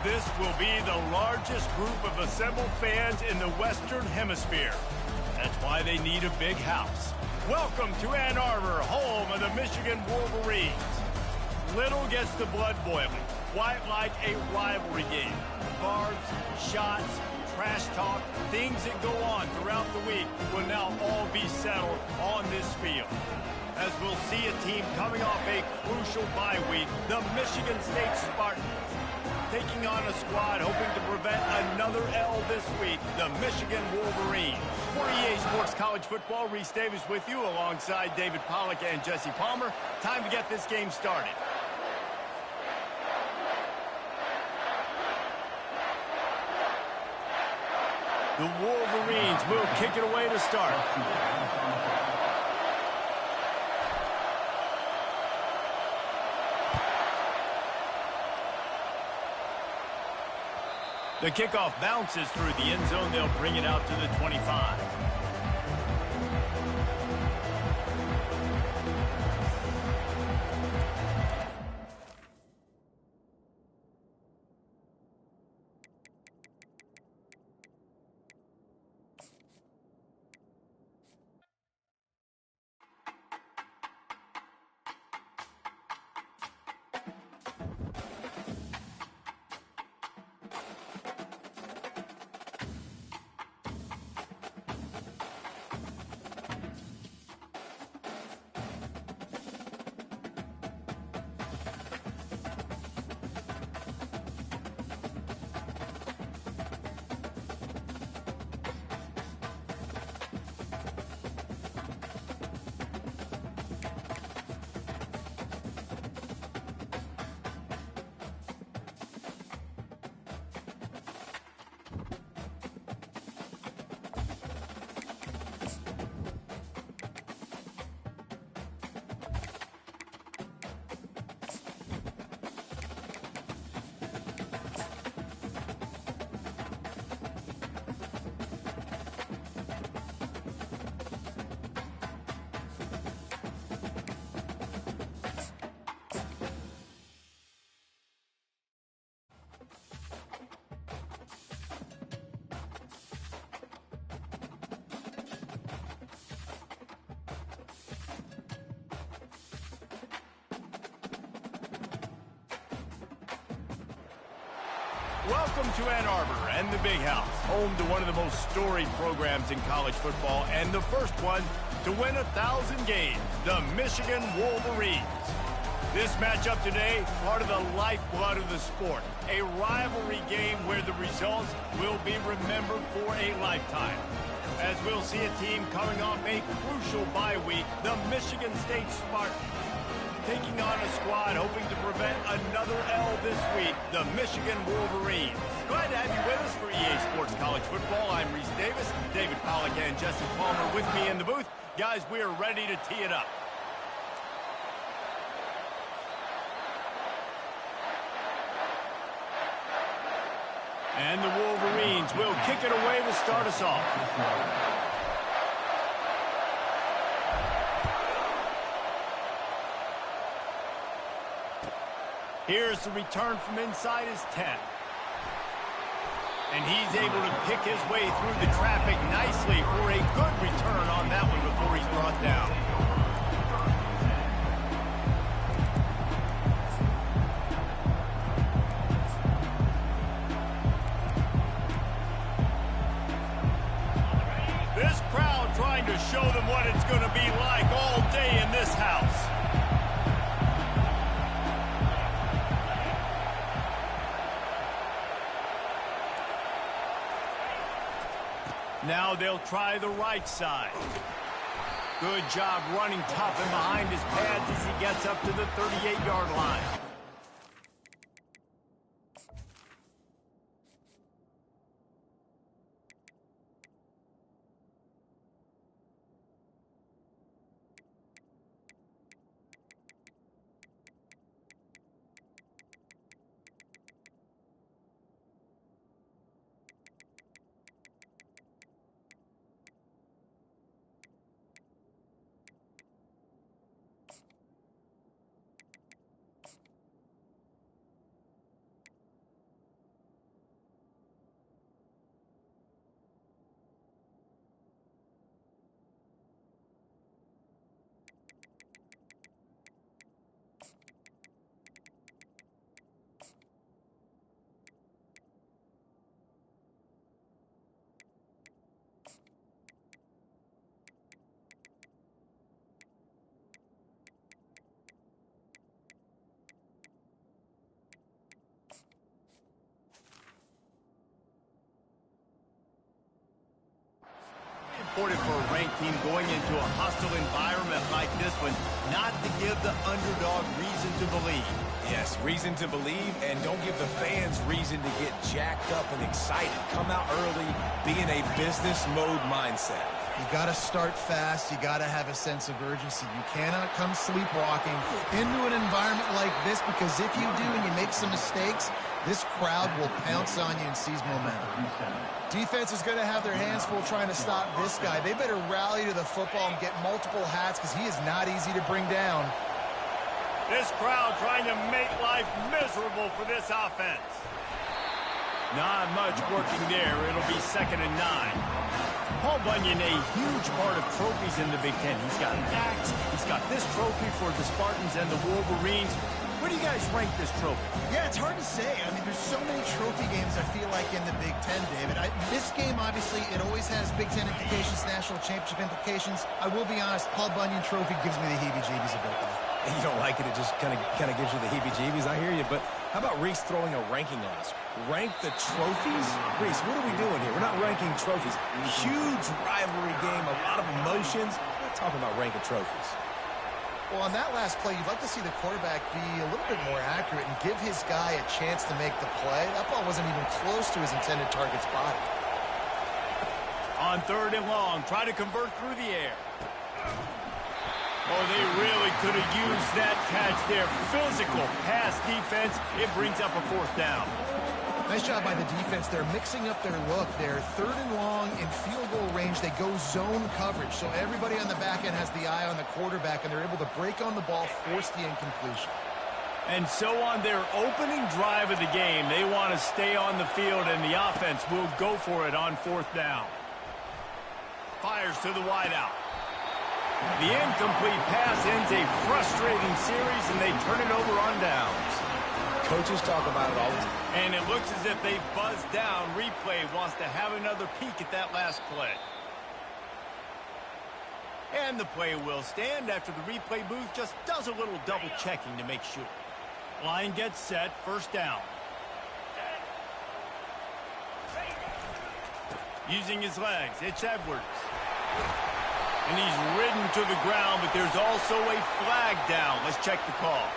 This will be the largest group of assembled fans in the Western Hemisphere. That's why they need a big house. Welcome to Ann Arbor, home of the Michigan Wolverines. Little gets the blood boiling. Quite like a rivalry game. Barbs, shots, trash talk, things that go on throughout the week will now all be settled on this field. As we'll see a team coming off a crucial bye week, the Michigan State Spartans. Taking on a squad hoping to prevent another L this week, the Michigan Wolverines. For EA Sports College Football, Reese Davis with you alongside David Pollack and Jesse Palmer. Time to get this game started. The Wolverines will kick it away to start. The kickoff bounces through the end zone. They'll bring it out to the 25. Welcome to Ann Arbor and the Big House, home to one of the most storied programs in college football and the first one to win 1,000 games, the Michigan Wolverines. This matchup today, part of the lifeblood of the sport, a rivalry game where the results will be remembered for a lifetime. As we'll see a team coming off a crucial bye week, the Michigan State Spartans. Taking on a squad hoping to prevent another L this week, the Michigan Wolverines. Glad to have you with us for EA Sports College Football. I'm Reese Davis, David Pollack and Jesse Palmer with me in the booth. Guys, we are ready to tee it up. And the Wolverines will kick it away to start us off. Here's the return from inside his 10. And he's able to pick his way through the traffic nicely for a good return on that one before he's brought down. This crowd trying to show them what it's going to be like all day in this house. Now they'll try the right side. Good job running tough and behind his pads as he gets up to the 38-yard line. reported for a ranked team going into a hostile environment like this one not to give the underdog reason to believe. Yes, reason to believe, and don't give the fans reason to get jacked up and excited. Come out early, be in a business mode mindset. You got to start fast. You got to have a sense of urgency. You cannot come sleepwalking into an environment like this, because if you do and you make some mistakes, this crowd will pounce on you and seize momentum. Defense is going to have their hands full trying to stop this guy. They better rally to the football and get multiple hats, because he is not easy to bring down. This crowd trying to make life miserable for this offense. Not much working there. It'll be 2nd and 9. Paul Bunyan, a huge part of trophies in the Big Ten. He's got Max. He's got this trophy for the Spartans and the Wolverines. Where do you guys rank this trophy? Yeah, it's hard to say. I mean, there's so many trophy games, I feel like, in the Big Ten, David. This game, obviously, it always has Big Ten implications, national championship implications. I will be honest, Paul Bunyan trophy gives me the heebie-jeebies a bit, though. You don't like it, it just kind of gives you the heebie-jeebies. I hear you, but how about Reese throwing a ranking on us? Rank the trophies? Reese, what are we doing here? We're not ranking trophies. Huge rivalry game, a lot of emotions. We're not talking about ranking trophies. Well, on that last play, you'd like to see the quarterback be a little bit more accurate and give his guy a chance to make the play. That ball wasn't even close to his intended target's body. On 3rd and long, try to convert through the air. Oh, they really could have used that catch there. Physical pass defense. It brings up a 4th down. Nice job by the defense. They're mixing up their look. They're 3rd and long in field goal range. They go zone coverage. So everybody on the back end has the eye on the quarterback, and they're able to break on the ball, force the incompletion. And so on their opening drive of the game, they want to stay on the field, and the offense will go for it on 4th down. Fires to the wideout. The incomplete pass ends a frustrating series, and they turn it over on downs. Coaches talk about it all the time. And it looks as if they buzzed down. Replay wants to have another peek at that last play. And the play will stand after the replay booth just does a little double checking to make sure. Line gets set, 1st down. Using his legs, it's Edwards. And he's ridden to the ground, but there's also a flag down. Let's check the call.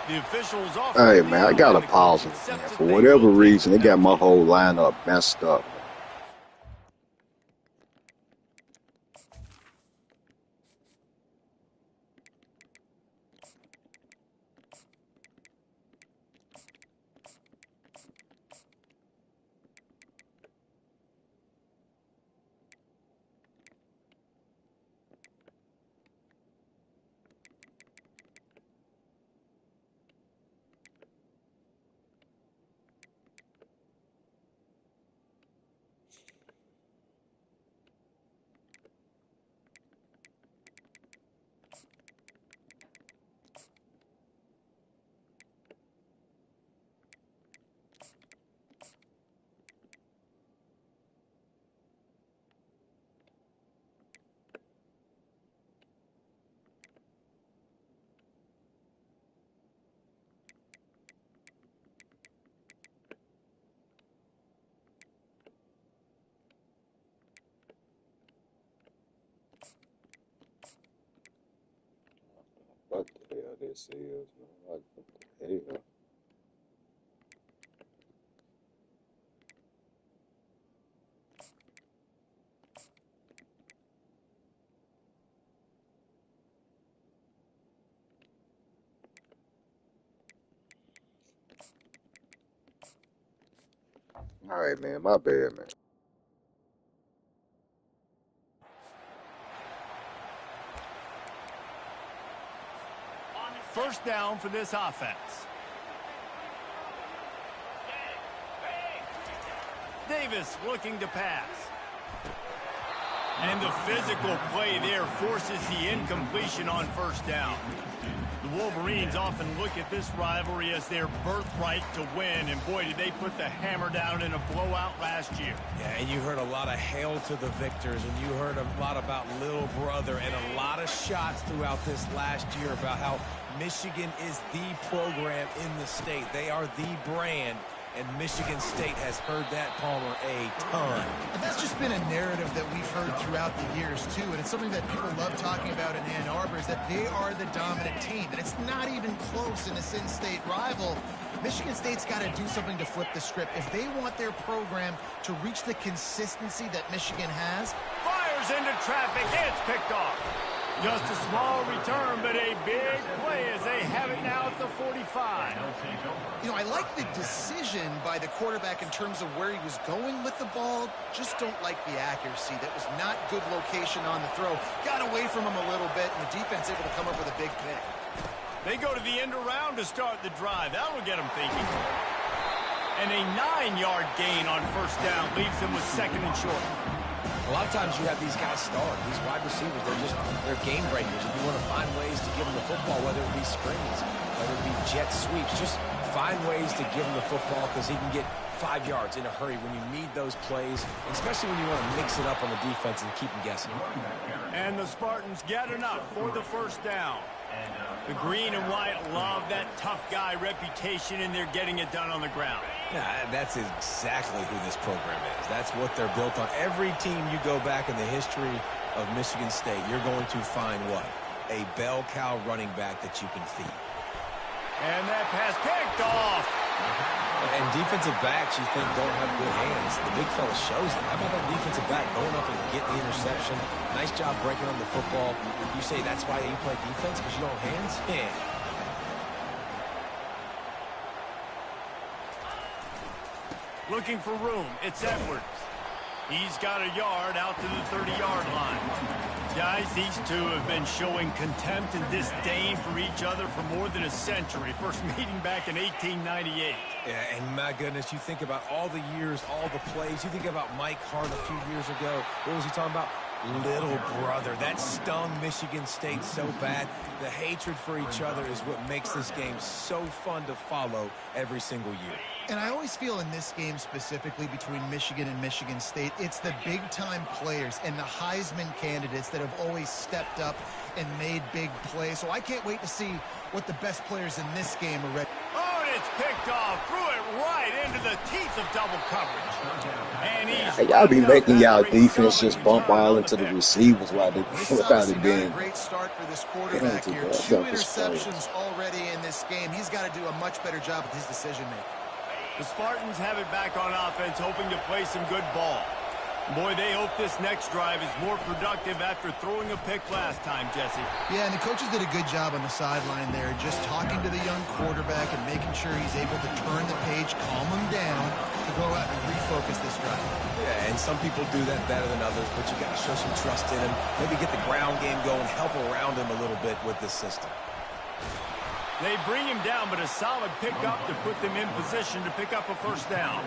The officials off. Hey, man, I got to pause it, man. For whatever reason, they got my whole lineup messed up. What the hell this is, man? What the hell? All right, man. My bad, man. First down for this offense. Davis looking to pass. And the physical play there forces the incompletion on 1st down. The Wolverines often look at this rivalry as their birthright to win, and boy, did they put the hammer down in a blowout last year. Yeah, and you heard a lot of hail to the victors, and you heard a lot about little brother, and a lot of shots throughout this last year about how Michigan is the program in the state. They are the brand, and Michigan State has heard that, Palmer, a ton. And that's just been a narrative that we've heard throughout the years, too, and it's something that people love talking about in Ann Arbor, is that they are the dominant team, and it's not even close in this in-state rival. Michigan State's got to do something to flip the script. If they want their program to reach the consistency that Michigan has. Fires into traffic. It's picked off. Just a small return, but a big play as they have it now at the 45. You know, I like the decision by the quarterback in terms of where he was going with the ball. Just don't like the accuracy. That was not good location on the throw. Got away from him a little bit, and the defense able to come up with a big pick. They go to the end around to start the drive. That'll get them thinking. And a 9-yard gain on first down leaves them with second and short. A lot of times you have these guys start, these wide receivers, they're game breakers. If you want to find ways to give them the football, whether it be screens, whether it be jet sweeps, just find ways to give him the football because he can get 5 yards in a hurry when you need those plays, especially when you want to mix it up on the defense and keep them guessing. And the Spartans get enough for the first down. The green and white love that tough guy reputation, and they're getting it done on the ground. Yeah, that's exactly who this program is. That's what they're built on. Every team you go back in the history of Michigan State, you're going to find what? A bell cow running back that you can feed. And that pass picked off. And defensive backs, you think, don't have good hands. The big fella shows it. How about that defensive back going up and getting the interception? Nice job breaking on the football. You say that's why you play defense, because you don't have hands? Yeah. Looking for room. It's Edwards. He's got a yard out to the 30-yard line. Guys, these two have been showing contempt and disdain for each other for more than a century. First meeting back in 1898. Yeah, and my goodness, you think about all the years, all the plays. You think about Mike Hart a few years ago. What was he talking about? Little brother. That stung Michigan State so bad. The hatred for each other is what makes this game so fun to follow every single year. And I always feel in this game specifically between Michigan and Michigan State, it's the big-time players and the Heisman candidates that have always stepped up and made big plays. So I can't wait to see what the best players in this game are ready. Oh, and it's picked off. Threw it right into the teeth of double coverage. And y'all be making y'all defense just bump all into the receivers while they without it being. Great start for this quarterback here. 2 interceptions already in this game. He's got to do a much better job with his decision-making. The Spartans have it back on offense, hoping to play some good ball. Boy, they hope this next drive is more productive after throwing a pick last time, Jesse. Yeah, and the coaches did a good job on the sideline there, just talking to the young quarterback and making sure he's able to turn the page, calm him down, to go out and refocus this drive. Yeah, and some people do that better than others, but you got to show some trust in him. Maybe get the ground game going, help around him a little bit with this system. They bring him down, but a solid pickup to put them in position to pick up a first down.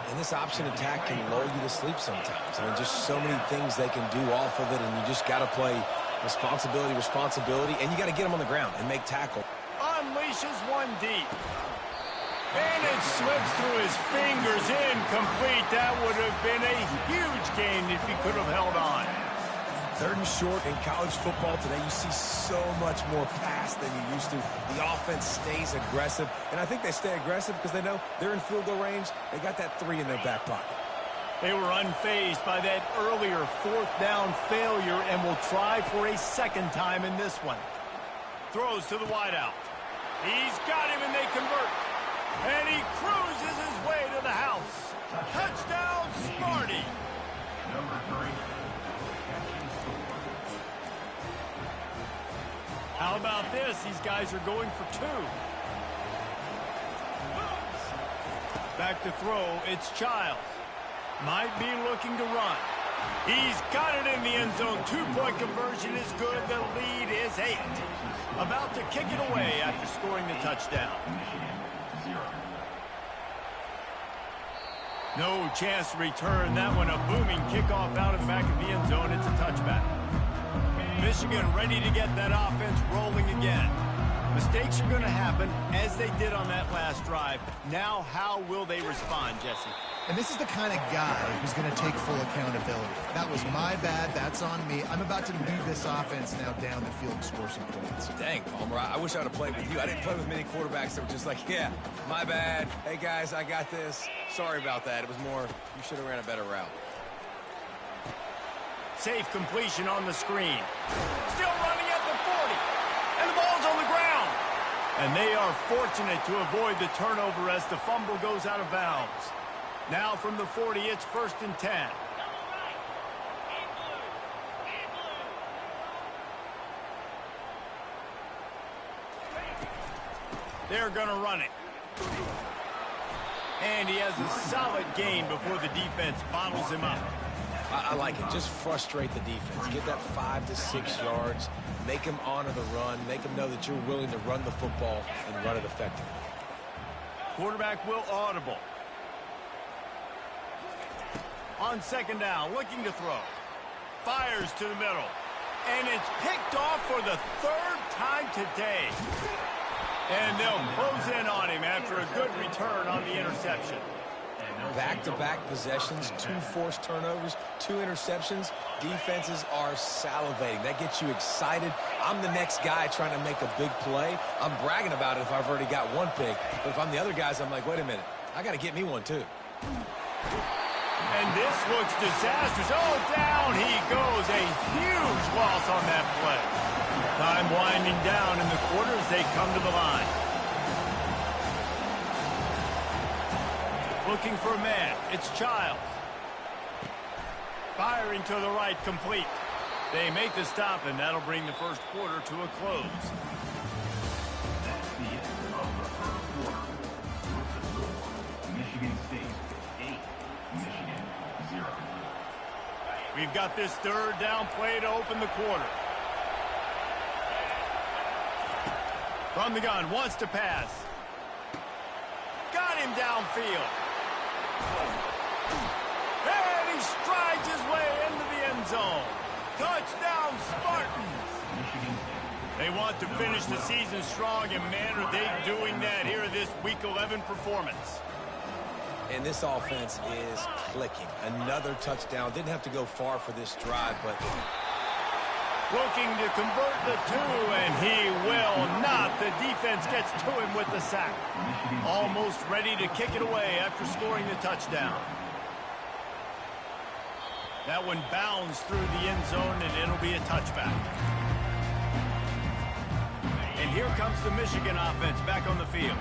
And this option attack can lull you to sleep sometimes. I mean, just so many things they can do off of it, and you just got to play responsibility, and you got to get them on the ground and make tackle. Unleashes one deep. And it slips through his fingers, incomplete. That would have been a huge gain if he could have held on. 3rd and short in college football today. You see so much more pass than you used to. The offense stays aggressive, and I think they stay aggressive because they know they're in field goal range. They got that 3 in their back pocket. They were unfazed by that earlier 4th down failure and will try for a second time in this one. Throws to the wideout. He's got him, and they convert. And he cruises his way to the house. Touchdown, Sparty. Number 3. How about this? These guys are going for 2. Back to throw. It's Childs. Might be looking to run. He's got it in the end zone. 2-point conversion is good. The lead is 8. About to kick it away after scoring the touchdown. No chance to return that one. A booming kickoff out of the back of the end zone. It's a touchback. Michigan ready to get that offense rolling again. Mistakes are going to happen, as they did on that last drive. Now, how will they respond, Jesse? And this is the kind of guy who's going to take full accountability. That was my bad. That's on me. I'm about to lead this offense now down the field and score some points. Dang, Palmer, I wish I would have played with you. I didn't play with many quarterbacks that were just like, yeah, my bad. Hey, guys, I got this. Sorry about that. It was more, you should have ran a better route. Safe completion on the screen. Still running at the 40. And the ball's on the ground. And they are fortunate to avoid the turnover as the fumble goes out of bounds. Now from the 40, it's 1st and 10. They're going to run it. And he has a solid gain before the defense bottles him up. I like it. Just frustrate the defense. Get that 5 to 6 yards. Make them honor the run. Make them know that you're willing to run the football and run it effectively. Quarterback will audible. On 2nd down, looking to throw. Fires to the middle. And it's picked off for the 3rd time today. And they'll close in on him after a good return on the interception. Back-to-back possessions, 2 forced turnovers, 2 interceptions. Defenses are salivating. That gets you excited. I'm the next guy trying to make a big play. I'm bragging about it if I've already got 1 pick. But if I'm the other guys, I'm like, wait a minute. I got to get me 1, too. And this looks disastrous. Oh, down he goes. A huge loss on that play. Time winding down in the quarter as they come to the line. Looking for a man. It's Childs. Firing to the right, complete. They make the stop, and that'll bring the 1st quarter to a close. That's the end of the 1st quarter. With the score, Michigan State 8, Michigan 0. We've got this 3rd down play to open the quarter. From the gun, wants to pass. Got him downfield. And he strides his way into the end zone. Touchdown, Spartans. They want to finish the season strong, and man, are they doing that here in this Week 11 performance. And this offense is clicking. Another touchdown. Didn't have to go far for this drive, but... Looking to convert the 2, and he will not. The defense gets to him with the sack. Almost ready to kick it away after scoring the touchdown. That one bounds through the end zone, and it'll be a touchback. And here comes the Michigan offense back on the field.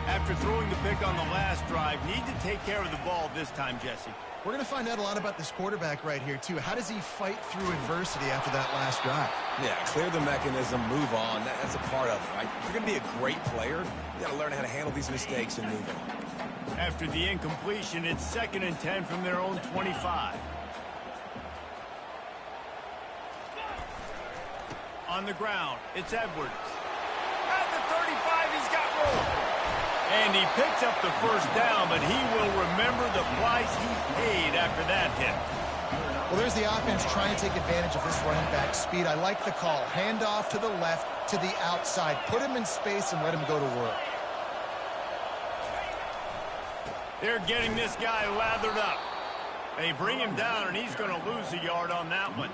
After throwing the pick on the last drive, need to take care of the ball this time, Jesse. We're going to find out a lot about this quarterback right here, too. How does he fight through adversity after that last drive? Yeah, clear the mechanism, move on. That's a part of it, right? If you're going to be a great player, you got to learn how to handle these mistakes and move on. After the incompletion, it's 2nd and 10 from their own 25. On the ground, it's Edwards. At the 35, he's got room. And he picks up the 1st down, but he will remember the price he paid after that hit. Well, there's the offense trying to take advantage of this running back speed. I like the call. Hand off to the left, to the outside. Put him in space and let him go to work. They're getting this guy lathered up. They bring him down, and he's going to lose a yard on that one.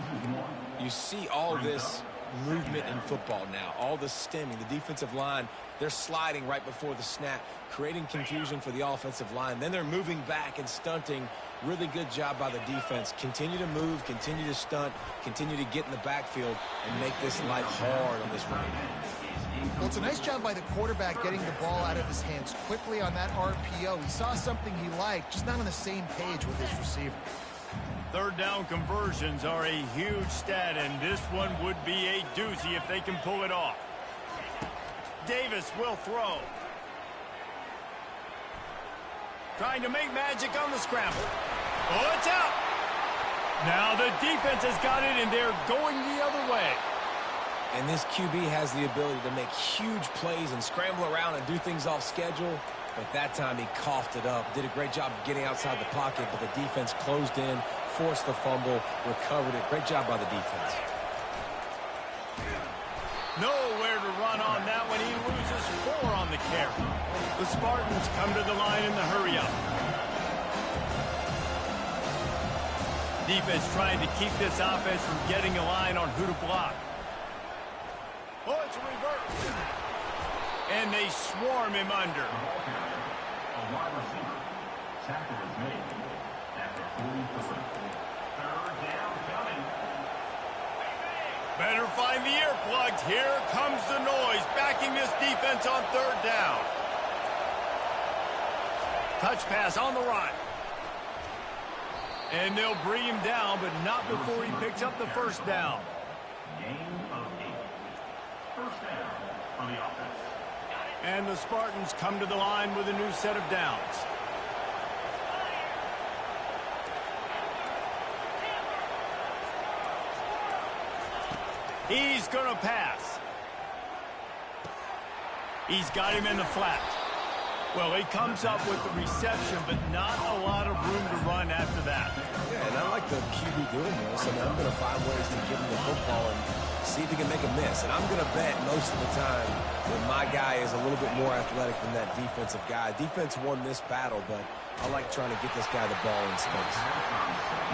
You see all this movement in football now, all the stemming, the defensive line, they're sliding right before the snap, creating confusion for the offensive line. Then they're moving back and stunting. Really good job by the defense. Continue to move, continue to stunt, continue to get in the backfield and make this life hard on this running back. Well, it's a nice job by the quarterback getting the ball out of his hands quickly on that RPO. He saw something he liked, just not on the same page with his receiver. 3rd down conversions are a huge stat, and this one would be a doozy if they can pull it off. Davis will throw. Trying to make magic on the scramble. Oh, it's out. Now the defense has got it, and they're going the other way. And this QB has the ability to make huge plays and scramble around and do things off schedule. But that time he coughed it up. Did a great job of getting outside the pocket, but the defense closed in, forced the fumble, recovered it. Great job by the defense. Nowhere to run on that one. He carry. The Spartans come to the line in the hurry-up. Defense trying to keep this offense from getting a line on who to block. Oh, it's a reverse. And they swarm him under. A wide receiver. Tackle is made at the 43. Third down coming. Better find the earplugs. Here comes the noise, backing this defense on third down. Touch pass on the run. And they'll bring him down, but not before he picks up the first down. Gain of 8. First down for the offense. And the Spartans come to the line with a new set of downs. He's going to pass. He's got him in the flat. Well, he comes up with the reception, but not a lot of room to run after that. Yeah, and I like the QB doing this. I mean, I'm going to find ways to give him the football and see if he can make a miss. And I'm going to bet most of the time that my guy is a little bit more athletic than that defensive guy. Defense won this battle, but I like trying to get this guy the ball in space.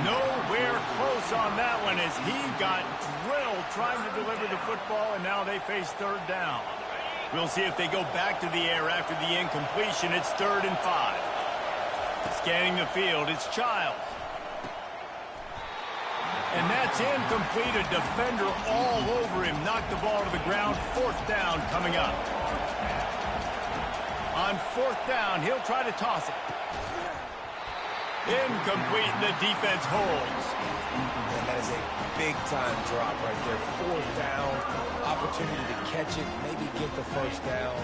Nowhere close on that one as he got drilled trying to deliver the football, and now they face third down. We'll see if they go back to the air after the incompletion. It's 3rd and 5. Scanning the field, it's Childs. And that's incomplete. A defender all over him. Knocked the ball to the ground. 4th down coming up. On 4th down, he'll try to toss it. Incomplete, the defense holds. And that is a big-time drop right there. 4th down, opportunity to catch it, maybe get the first down.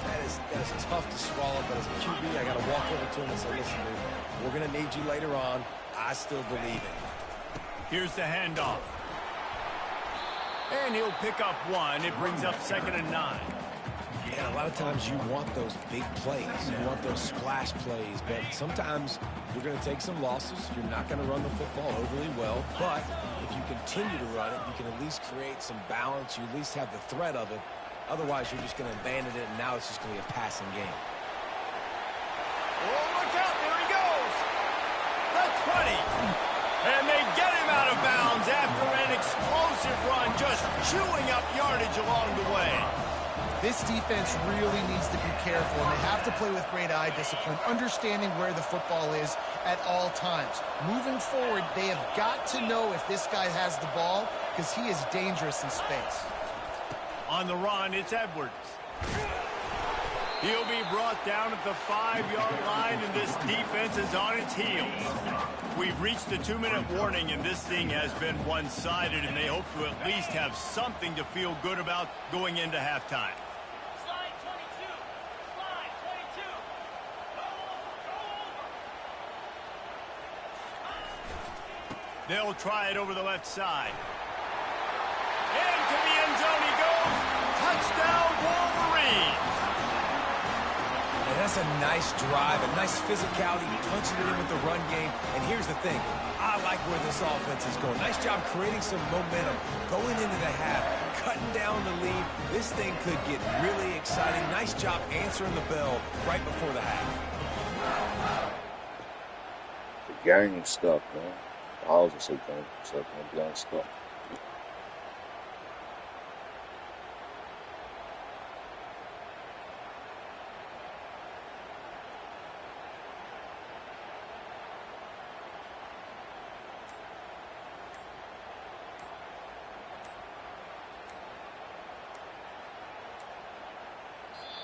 That is tough to swallow, but as a QB, I got to walk over to him and say, listen, dude, we're going to need you later on. I still believe it. Here's the handoff. And he'll pick up 1. It brings up 2nd and 9. Yeah, a lot of times you want those big plays. You want those splash plays, but sometimes you're going to take some losses. You're not going to run the football overly well, but if you continue to run it, you can at least create some balance. You at least have the threat of it. Otherwise, you're just going to abandon it, and now it's just going to be a passing game. Oh, look out. There he goes. The 20. And they get him out of bounds after an explosive run, just chewing up yardage along the way. This defense really needs to be careful, and they have to play with great eye discipline, understanding where the football is at all times. Moving forward, they have got to know if this guy has the ball, because he is dangerous in space. On the run, it's Edwards. He'll be brought down at the 5-yard line, and this defense is on its heels. We've reached the 2-minute warning, and this thing has been one-sided, and they hope to at least have something to feel good about going into halftime. Slide 22. Slide 22. Go over. They'll try it over the left side. Into the end zone he goes. Touchdown, Wolverines. And that's a nice drive, a nice physicality, punching it in with the run game. And here's the thing, I like where this offense is going. Nice job creating some momentum, going into the half, cutting down the lead. This thing could get really exciting. Nice job answering the bell right before the half. The game stuck, man. I was just saying, stuck, man. The game stuck.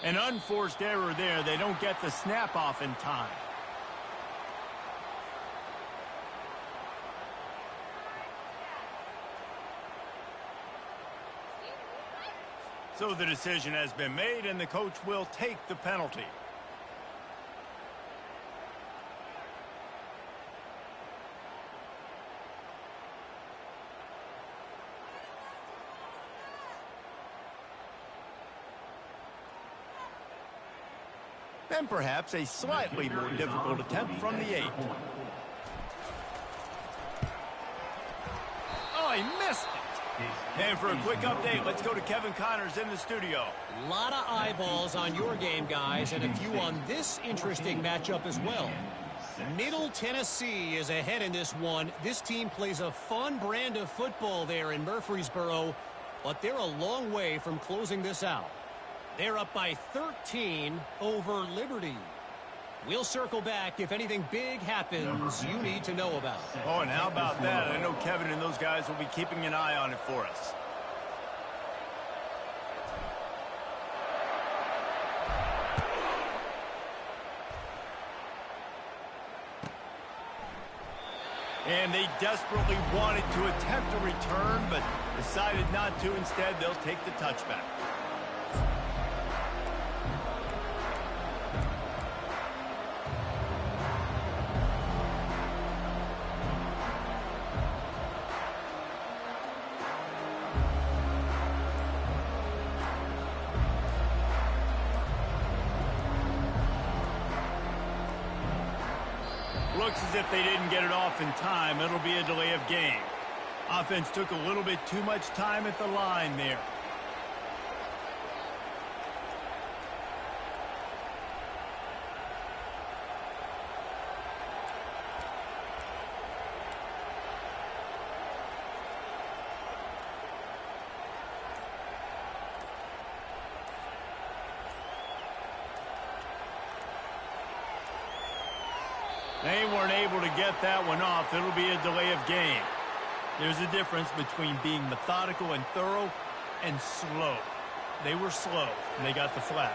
An unforced error there. They don't get the snap off in time. So the decision has been made, and the coach will take the penalty. And perhaps a slightly more difficult attempt from the 8. Oh, he missed it. And for a quick update, let's go to Kevin Connors in the studio. A lot of eyeballs on your game, guys, and a few on this interesting matchup as well. Middle Tennessee is ahead in this one. This team plays a fun brand of football there in Murfreesboro, but they're a long way from closing this out. They're up by 13 over Liberty. We'll circle back if anything big happens you need to know about. Oh, and how about that? I know Kevin and those guys will be keeping an eye on it for us. And they desperately wanted to attempt a return, but decided not to. Instead, they'll take the touchback. Looks as if they didn't get it off in time. It'll be a delay of game. Offense took a little bit too much time at the line there. They weren't able to get that one off. It'll be a delay of game. There's a difference between being methodical and thorough and slow. They were slow, and they got the flag.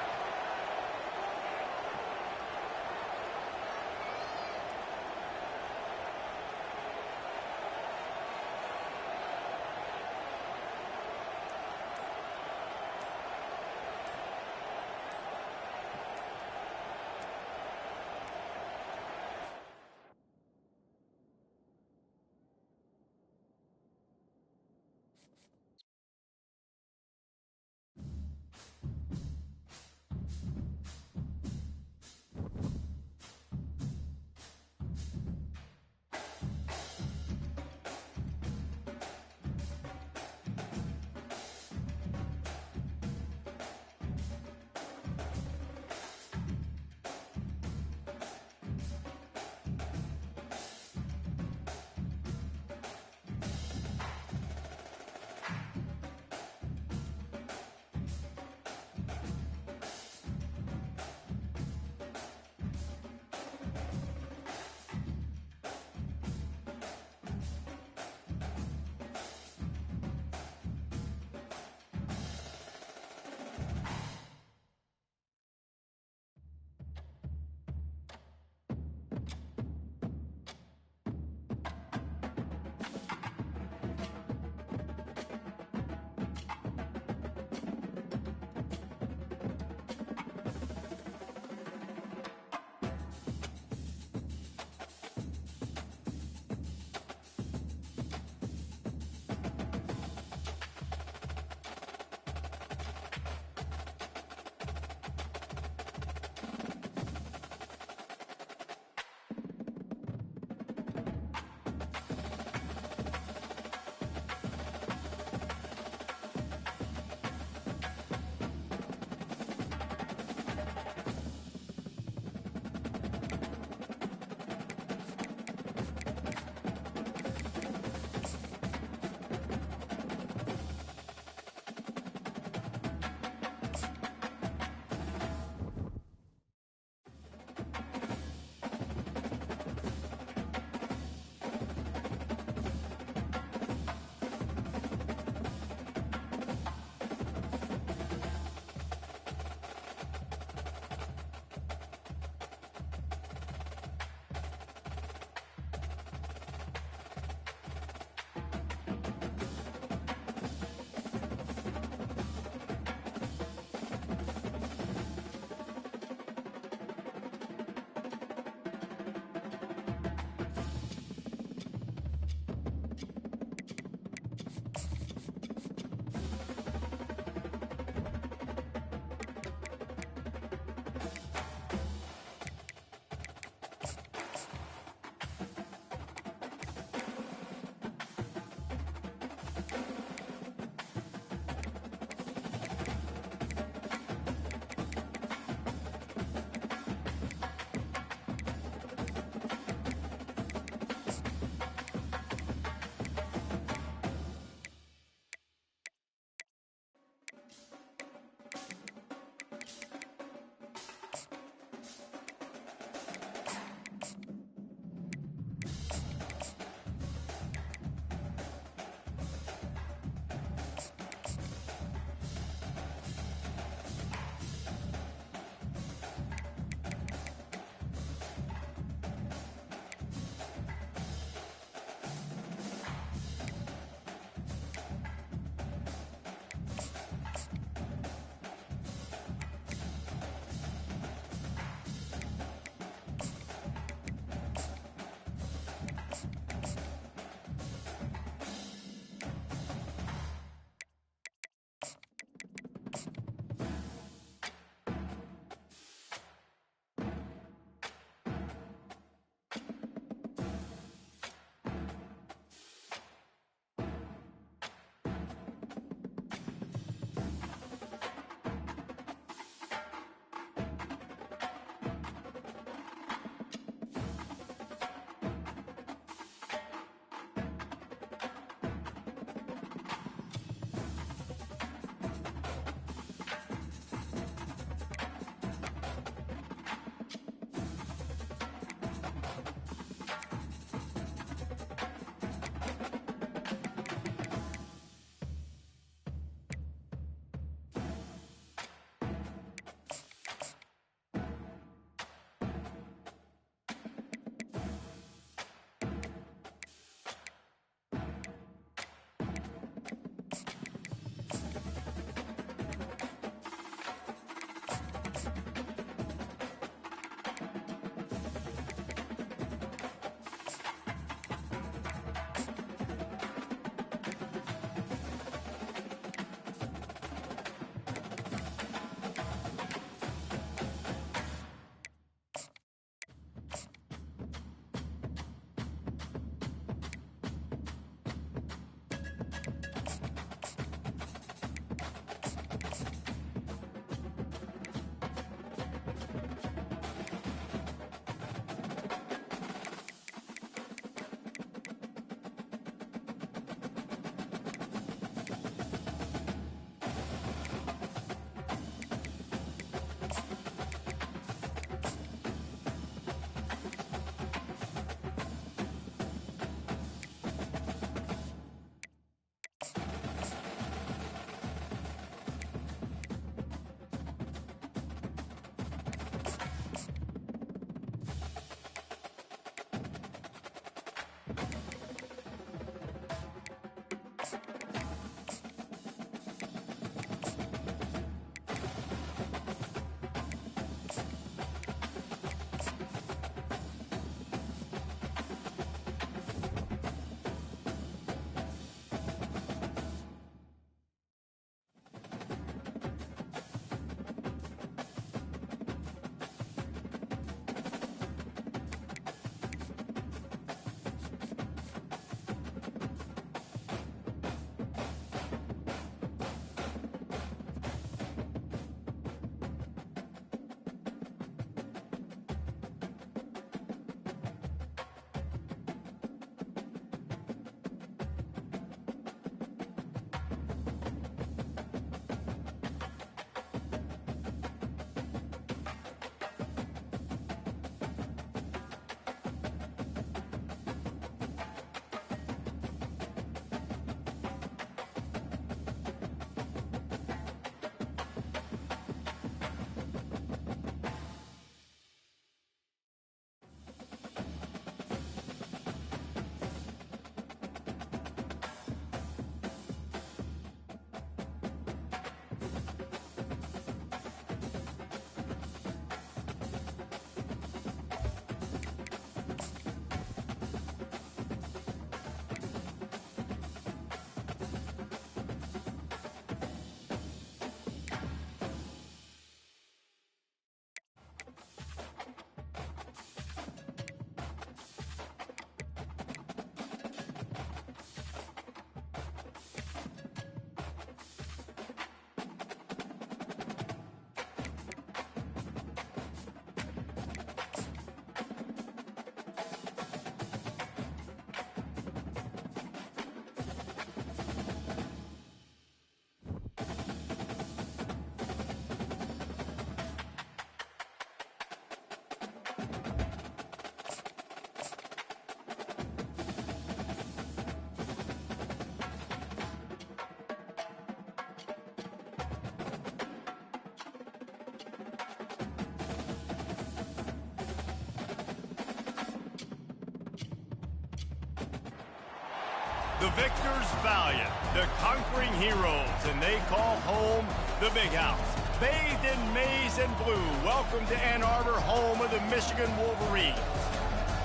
The victors valiant, the conquering heroes, and they call home the Big House. Bathed in maize and blue, welcome to Ann Arbor, home of the Michigan Wolverines.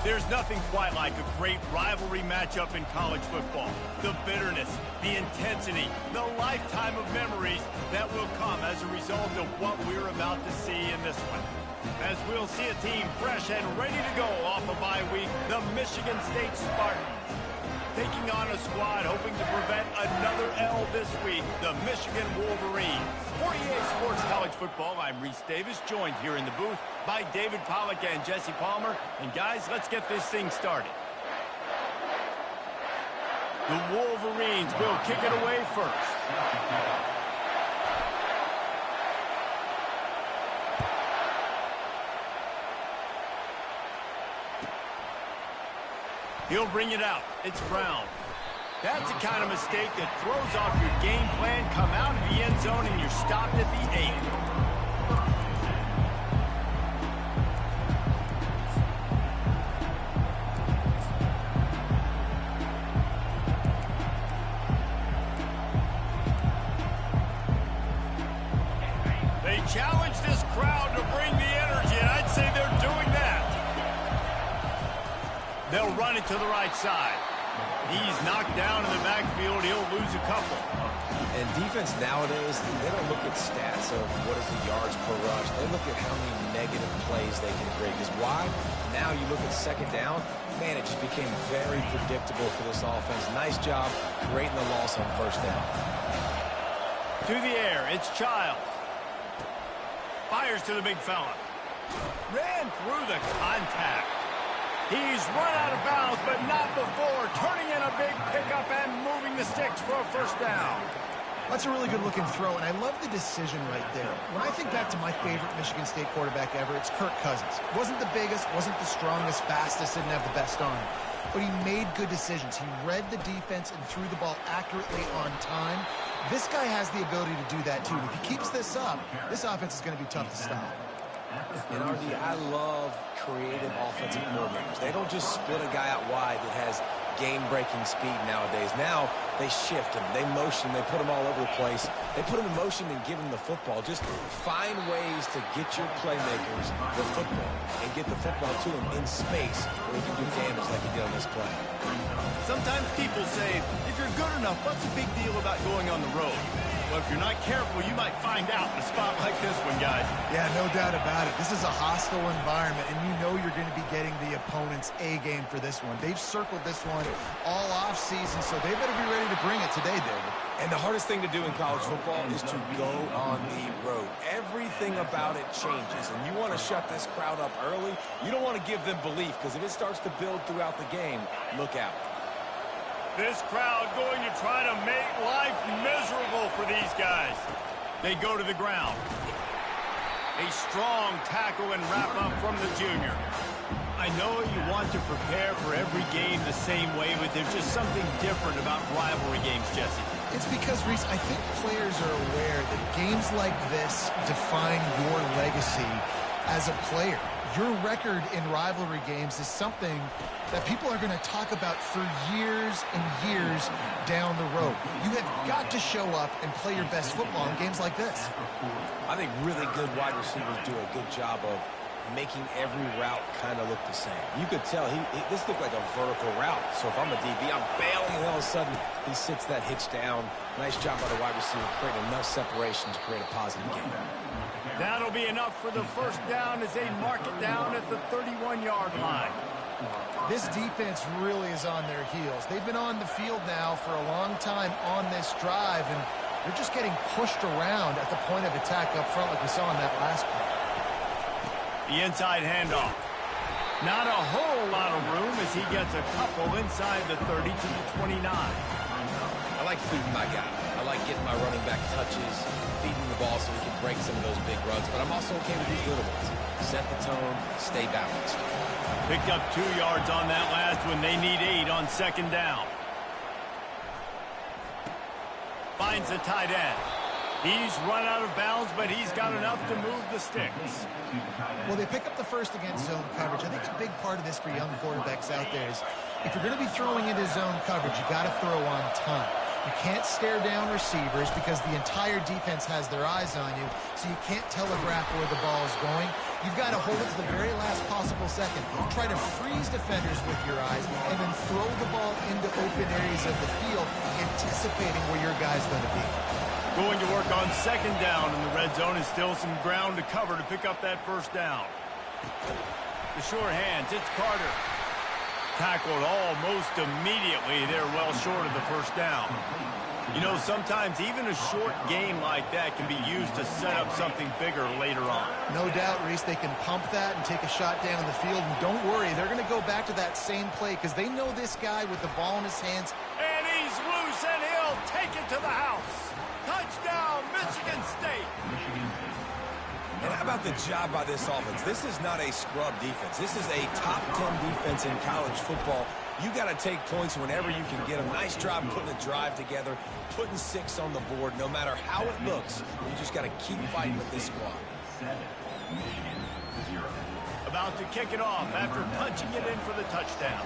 There's nothing quite like a great rivalry matchup in college football. The bitterness, the intensity, the lifetime of memories that will come as a result of what we're about to see in this one. As we'll see a team fresh and ready to go off a bye week, the Michigan State Spartans. Taking on a squad hoping to prevent another L this week, the Michigan Wolverines. For EA Sports College Football, I'm Reese Davis, joined here in the booth by David Pollack and Jesse Palmer. And guys, let's get this thing started. The Wolverines will kick it away first. He'll bring it out. It's Brown. That's the kind of mistake that throws off your game plan. Come out of the end zone and you're stopped at the 8. They challenge this crowd to bring the energy, and I'd say they're doing that. They'll run it to the right side. He's knocked down in the backfield. He'll lose a couple. And defense nowadays, they don't look at stats of what is the yards per rush. They look at how many negative plays they can create. Because why? Now you look at second down, man, it just became very predictable for this offense. Nice job creating the loss on first down. To the air, it's Childs. Fires to the big fella. Ran through the contact. He's run out of bounds, but not before turning in a big pickup and moving the sticks for a first down. That's a really good-looking throw, and I love the decision right there. When I think back to my favorite Michigan State quarterback ever, it's Kirk Cousins. Wasn't the biggest, wasn't the strongest, fastest, didn't have the best arm. But he made good decisions. He read the defense and threw the ball accurately on time. This guy has the ability to do that, too. If he keeps this up, this offense is going to be tough to stop. And RD, I love creative offensive coordinators. They don't just split a guy out wide that has game-breaking speed nowadays. Now they shift him, they motion, they put him all over the place. They put him in motion and give him the football. Just find ways to get your playmakers the football and get the football to him in space where he can do damage like he did on this play. Sometimes people say, if you're good enough, what's the big deal about going on the road? Well, if you're not careful, you might find out in a spot like this one, guys. Yeah, no doubt about it. This is a hostile environment, and you know you're going to be getting the opponent's A game for this one. They've circled this one all offseason, so they better be ready to bring it today, David. And the hardest thing to do in college football is to go on the road. Everything about it changes, and you want to shut this crowd up early. You don't want to give them belief, because if it starts to build throughout the game, look out. This crowd going to try to make life miserable for these guys. They go to the ground. A strong tackle and wrap up from the junior. I know you want to prepare for every game the same way, but there's just something different about rivalry games, Jesse. It's because, Reese, I think players are aware that games like this define your legacy as a player. Your record in rivalry games is something that people are going to talk about for years and years down the road. You have got to show up and play your best football in games like this. I think really good wide receivers do a good job of making every route kind of look the same. You could tell this looked like a vertical route. So if I'm a DB, I'm bailing, and all of a sudden he sits that hitch down. Nice job by the wide receiver creating enough separation to create a positive game. That'll be enough for the first down as they mark it down at the 31-yard line. This defense really is on their heels. They've been on the field now for a long time on this drive, and they're just getting pushed around at the point of attack up front like we saw in that last play. The inside handoff. Not a whole lot of room as he gets a couple inside the 30 to the 29. I like feeding my guy. I like getting my running back touches, feeding the ball so he can break some of those big runs, but I'm also okay with these little ones. Set the tone, stay balanced. Picked up 2 yards on that last one. They need 8 on second down. Finds the tight end. He's run out of bounds, but he's got enough to move the sticks. Well, they pick up the first against zone coverage. I think a big part of this for young quarterbacks out there is if you're going to be throwing into zone coverage, you got to throw on time. You can't stare down receivers because the entire defense has their eyes on you, so you can't telegraph where the ball is going. You've got to hold it to the very last possible second. Try to freeze defenders with your eyes, and then throw the ball into open areas of the field, anticipating where your guy's going to be. Going to work on second down in the red zone, is still some ground to cover to pick up that first down. The sure hands, it's Carter. Tackled almost immediately. They're well short of the first down. You know, sometimes even a short game like that can be used to set up something bigger later on. No doubt, Reese, they can pump that and take a shot down in the field. And don't worry, they're going to go back to that same play because they know this guy with the ball in his hands. And he's loose, and he'll take it to the house. Touchdown, Michigan State. And how about the job by this offense? This is not a scrub defense. This is a top 10 defense in college football. You got to take points whenever you can get them. Nice job putting a drive together, putting 6 on the board. No matter how it looks, you just got to keep fighting with this squad. About to kick it off after punching it in for the touchdown.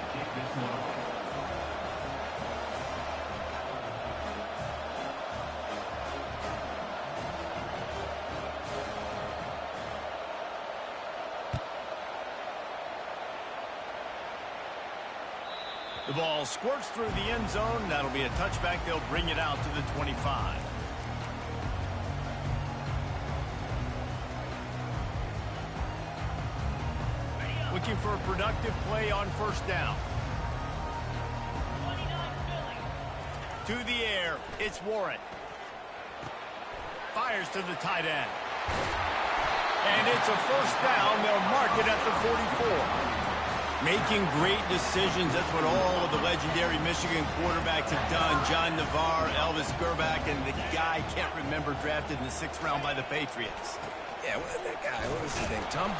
The ball squirts through the end zone. That'll be a touchback. They'll bring it out to the 25. Looking for a productive play on first down. To the air, it's Warren. Fires to the tight end. And it's a first down. They'll mark it at the 44. Making great decisions. That's what all of the legendary Michigan quarterbacks have done. John Navarre, Elvis Gerbach, and the guy, can't remember, drafted in the 6th round by the Patriots. Yeah, that guy, what was his name? Tom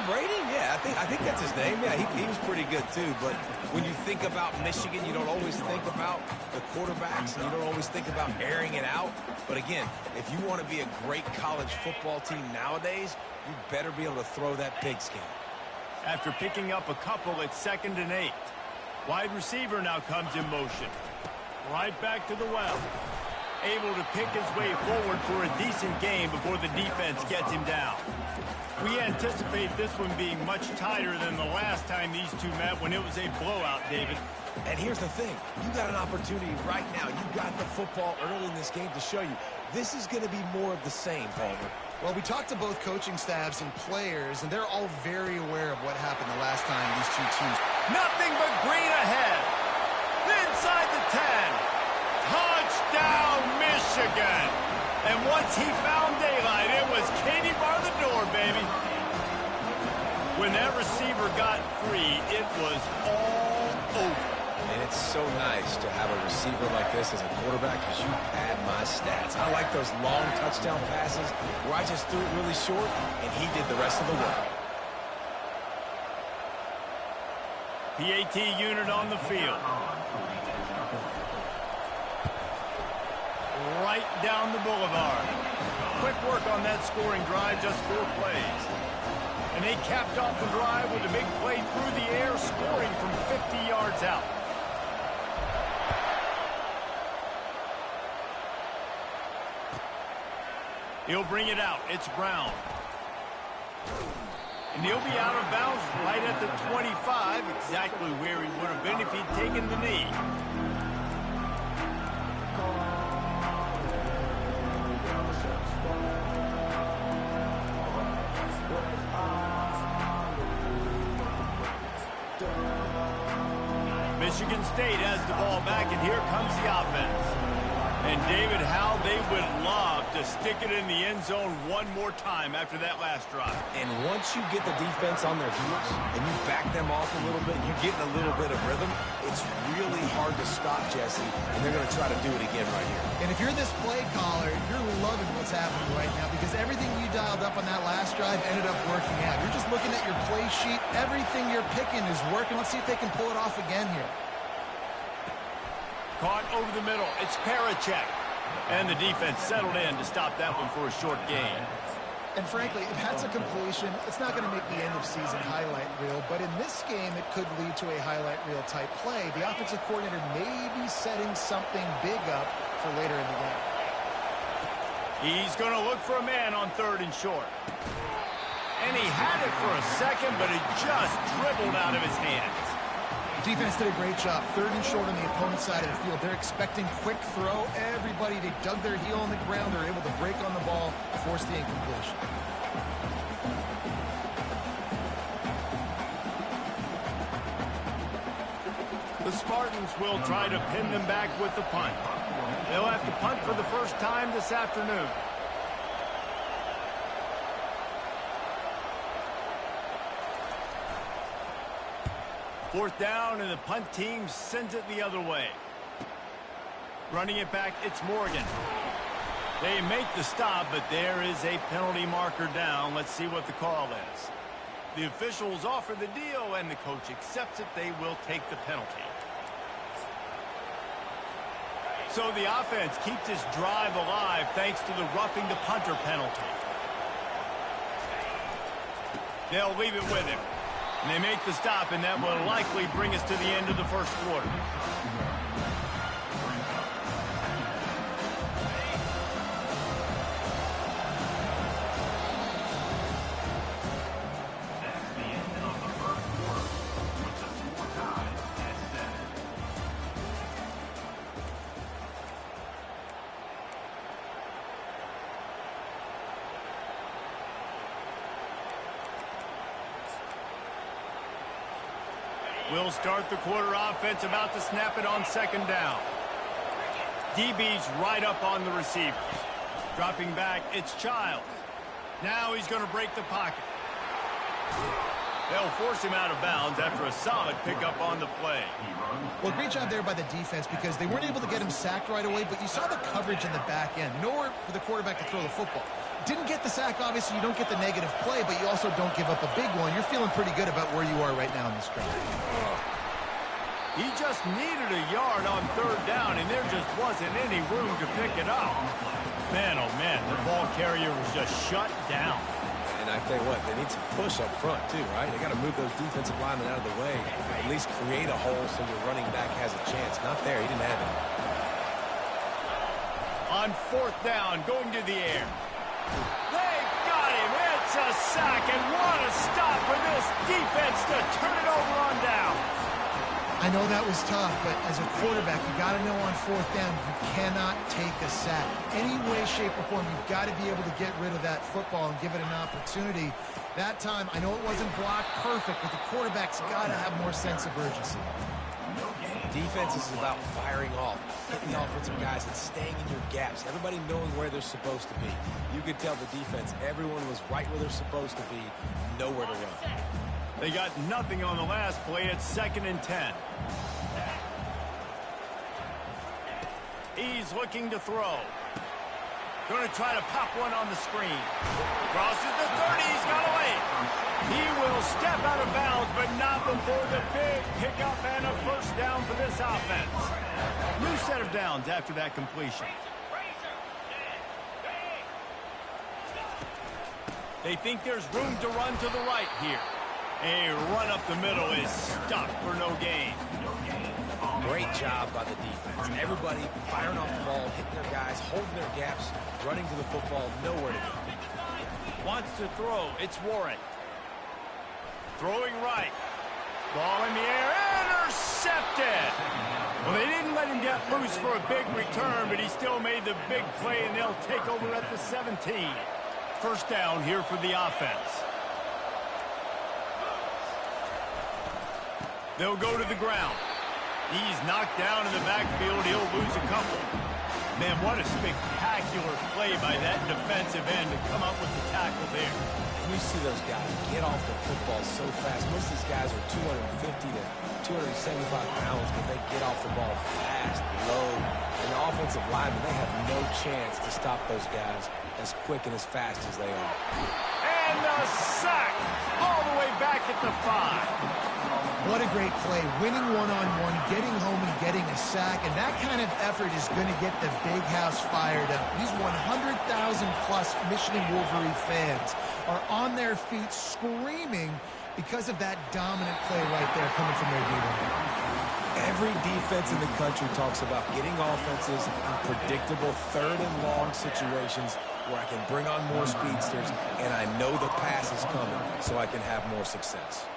Brady? Yeah, I think that's his name. Yeah, he was pretty good too. But when you think about Michigan, you don't always think about the quarterbacks, and you don't always think about airing it out. But again, if you want to be a great college football team nowadays, you better be able to throw that pigskin. After picking up a couple, it's 2nd and 8. Wide receiver now comes in motion. Right back to the well. Able to pick his way forward for a decent game before the defense gets him down. We anticipate this one being much tighter than the last time these two met when it was a blowout, David. And here's the thing. You got an opportunity right now. You got the football early in this game to show you. This is going to be more of the same, Palmer. Well, we talked to both coaching staffs and players, and they're all very aware of what happened the last time these two teams. Nothing but green ahead. Inside the 10. Touchdown, Michigan. And once he found daylight, it was Katie bar the door, baby. When that receiver got free, it was all over. And it's so nice to have a receiver like this as a quarterback because you pad my stats. I like those long touchdown passes where I just threw it really short and he did the rest of the work. PAT unit on the field. Right down the boulevard. Quick work on that scoring drive, just 4 plays. And they capped off the drive with a big play through the air, scoring from 50 yards out. He'll bring it out. It's Brown. And he'll be out of bounds right at the 25, exactly where he would have been if he'd taken the knee. Michigan State has the ball back, and here comes the offense. And David, how they would love to stick it in the end zone one more time after that last drive. And once you get the defense on their heels and you back them off a little bit, you get in a little bit of rhythm, it's really hard to stop, Jesse, and they're going to try to do it again right here. And if you're this play caller, you're loving what's happening right now because everything you dialed up on that last drive ended up working out. You're just looking at your play sheet. Everything you're picking is working. Let's see if they can pull it off again here. Caught over the middle. It's Parachek. And the defense settled in to stop that one for a short gain. And frankly, if that's a completion, it's not going to make the end of season highlight reel. But in this game, it could lead to a highlight reel type play. The offensive coordinator may be setting something big up for later in the game. He's going to look for a man on 3rd and short. And he had it for a second, but it just dribbled out of his hands. Defense did a great job. 3rd and short on the opponent's side of the field. They're expecting quick throw. Everybody, they dug their heel on the ground. They're able to break on the ball, force the incompletion. The Spartans will try to pin them back with the punt. They'll have to punt for the first time this afternoon. Fourth down, and the punt team sends it the other way. Running it back, it's Morgan. They make the stop, but there is a penalty marker down. Let's see what the call is. The officials offer the deal, and the coach accepts it. They will take the penalty. So the offense keeps this drive alive thanks to the roughing the punter penalty. They'll leave it with him. And they make the stop, and that will likely bring us to the end of the first quarter. That's the end of the first quarter, with the score tied at 7. We'll start the quarter offense, about to snap it on 2nd down. DB's right up on the receivers. Dropping back, it's Child. Now he's going to break the pocket. They'll force him out of bounds after a solid pickup on the play. Well, great job there by the defense because they weren't able to get him sacked right away, but you saw the coverage in the back end. Nowhere for the quarterback to throw the football. Didn't get the sack, obviously. You don't get the negative play, but you also don't give up a big one. You're feeling pretty good about where you are right now in this drive. He just needed a yard on 3rd down, and there just wasn't any room to pick it up. Man, oh man, the ball carrier was just shut down. And I tell you what, they need some push up front too, right? They got to move those defensive linemen out of the way. At least create a hole so your running back has a chance. Not there. He didn't have it. On 4th down, going to the air. They got him. It's a sack, and what a stop for this defense to turn it over on down. I know that was tough, but as a quarterback, you got to know on 4th down, you cannot take a sack. Any way, shape, or form, you've got to be able to get rid of that football and give it an opportunity. That time, I know it wasn't blocked perfect, but the quarterback's got to have more sense of urgency. Defense is about firing off, hitting the offensive guys, and staying in your gaps. Everybody knowing where they're supposed to be. You could tell the defense, everyone was right where they're supposed to be, nowhere to run. They got nothing on the last play. It's 2nd and 10. He's looking to throw. Going to try to pop one on the screen. Crosses the 30. He's got away. He will step out of bounds, but not before the big pickup and a first down for this offense. New set of downs after that completion. They think there's room to run to the right here. A run up the middle is stopped for no gain. Great job by the defense. Everybody firing off the ball, hitting their guys, holding their gaps, running to the football, nowhere to go. Wants to throw. It's Warren. Throwing right. Ball in the air. Intercepted. Well, they didn't let him get loose for a big return, but he still made the big play, and they'll take over at the 17. First down here for the offense. They'll go to the ground. He's knocked down in the backfield. He'll lose a couple. Man, what a spectacular play by that defensive end to come up with the tackle there. And you see those guys get off the football so fast. Most of these guys are 250 to 275 pounds, but they get off the ball fast, low. And the offensive linemen, they have no chance to stop those guys as quick and as fast as they are. And a sack all the way back at the 5. What a great play. Winning one-on-one, getting home and getting a sack, and that kind of effort is going to get the big house fired up. These 100,000-plus Michigan Wolverine fans are on their feet screaming because of that dominant play right there coming from their D-line. Every defense in the country talks about getting offenses in predictable third and long situations where I can bring on more speedsters and I know the pass is coming so I can have more success.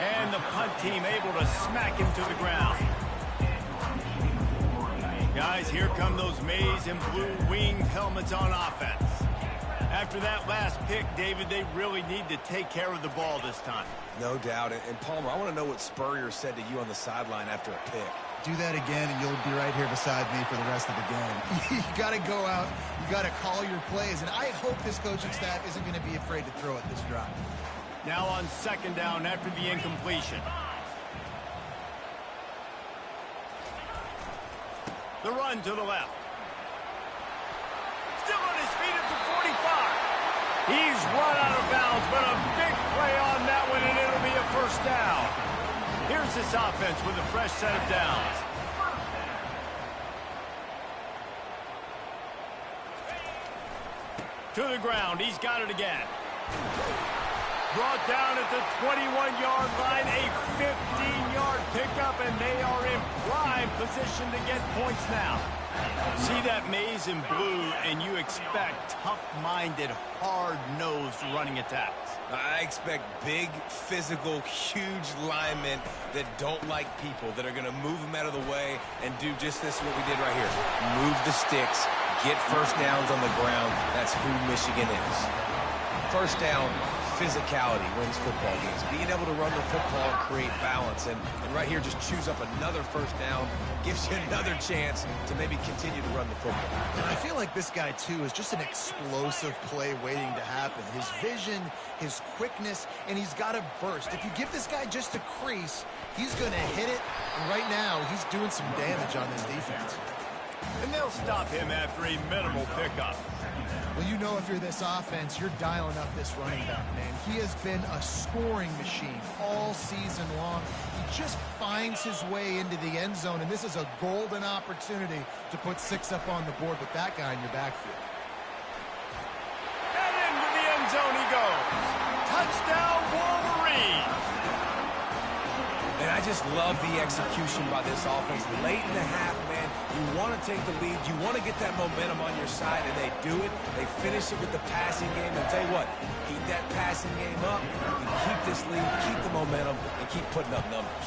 And the punt team able to smack him to the ground. Guys, here come those maize and blue winged helmets on offense. After that last pick, David, they really need to take care of the ball this time. No doubt. And Palmer, I want to know what Spurrier said to you on the sideline after a pick. Do that again, and you'll be right here beside me for the rest of the game. You got to go out. You got to call your plays. And I hope this coaching staff isn't going to be afraid to throw it this drive. Now on second down after the incompletion. The run to the left. Still on his feet at the 45. He's run out of bounds, but a big play on that one, and it'll be a first down. Here's this offense with a fresh set of downs. To the ground. He's got it again. Brought down at the 21-yard line, a 15-yard pickup, and they are in prime position to get points now. See that maize and blue, and you expect tough-minded, hard-nosed running attacks. I expect big, physical, huge linemen that don't like people, that are going to move them out of the way and do just this, what we did right here. Move the sticks, get first downs on the ground. That's who Michigan is. First down, physicality wins football games. Being able to run the football and create balance. And right here, just choose up another first down, gives you another chance to maybe continue to run the football. I feel like this guy, too, is just an explosive play waiting to happen. His vision, his quickness, and he's got a burst. If you give this guy just a crease, he's going to hit it. And right now, he's doing some damage on this defense. And they'll stop him after a minimal pickup. Well, you know, if you're this offense, you're dialing up this running back, man. He has been a scoring machine all season long. He just finds his way into the end zone, and this is a golden opportunity to put 6 up on the board with that guy in your backfield. And into the end zone he goes. Touchdown, Wolverines! And I just love the execution by this offense. Late in the half, man, you want to take the lead. You want to get that momentum on your side, and they do it. They finish it with the passing game. And tell you what, keep that passing game up. You keep this lead, keep the momentum, and keep putting up numbers.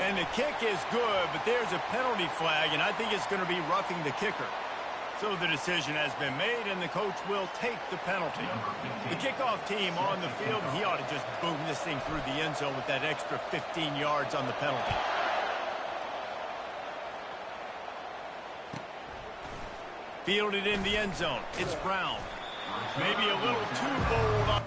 And the kick is good, but there's a penalty flag, and I think it's going to be roughing the kicker. So the decision has been made, and the coach will take the penalty. The kickoff team on the field, he ought to just boom this thing through the end zone with that extra 15 yards on the penalty. Fielded in the end zone. It's Brown. Maybe a little too bold on.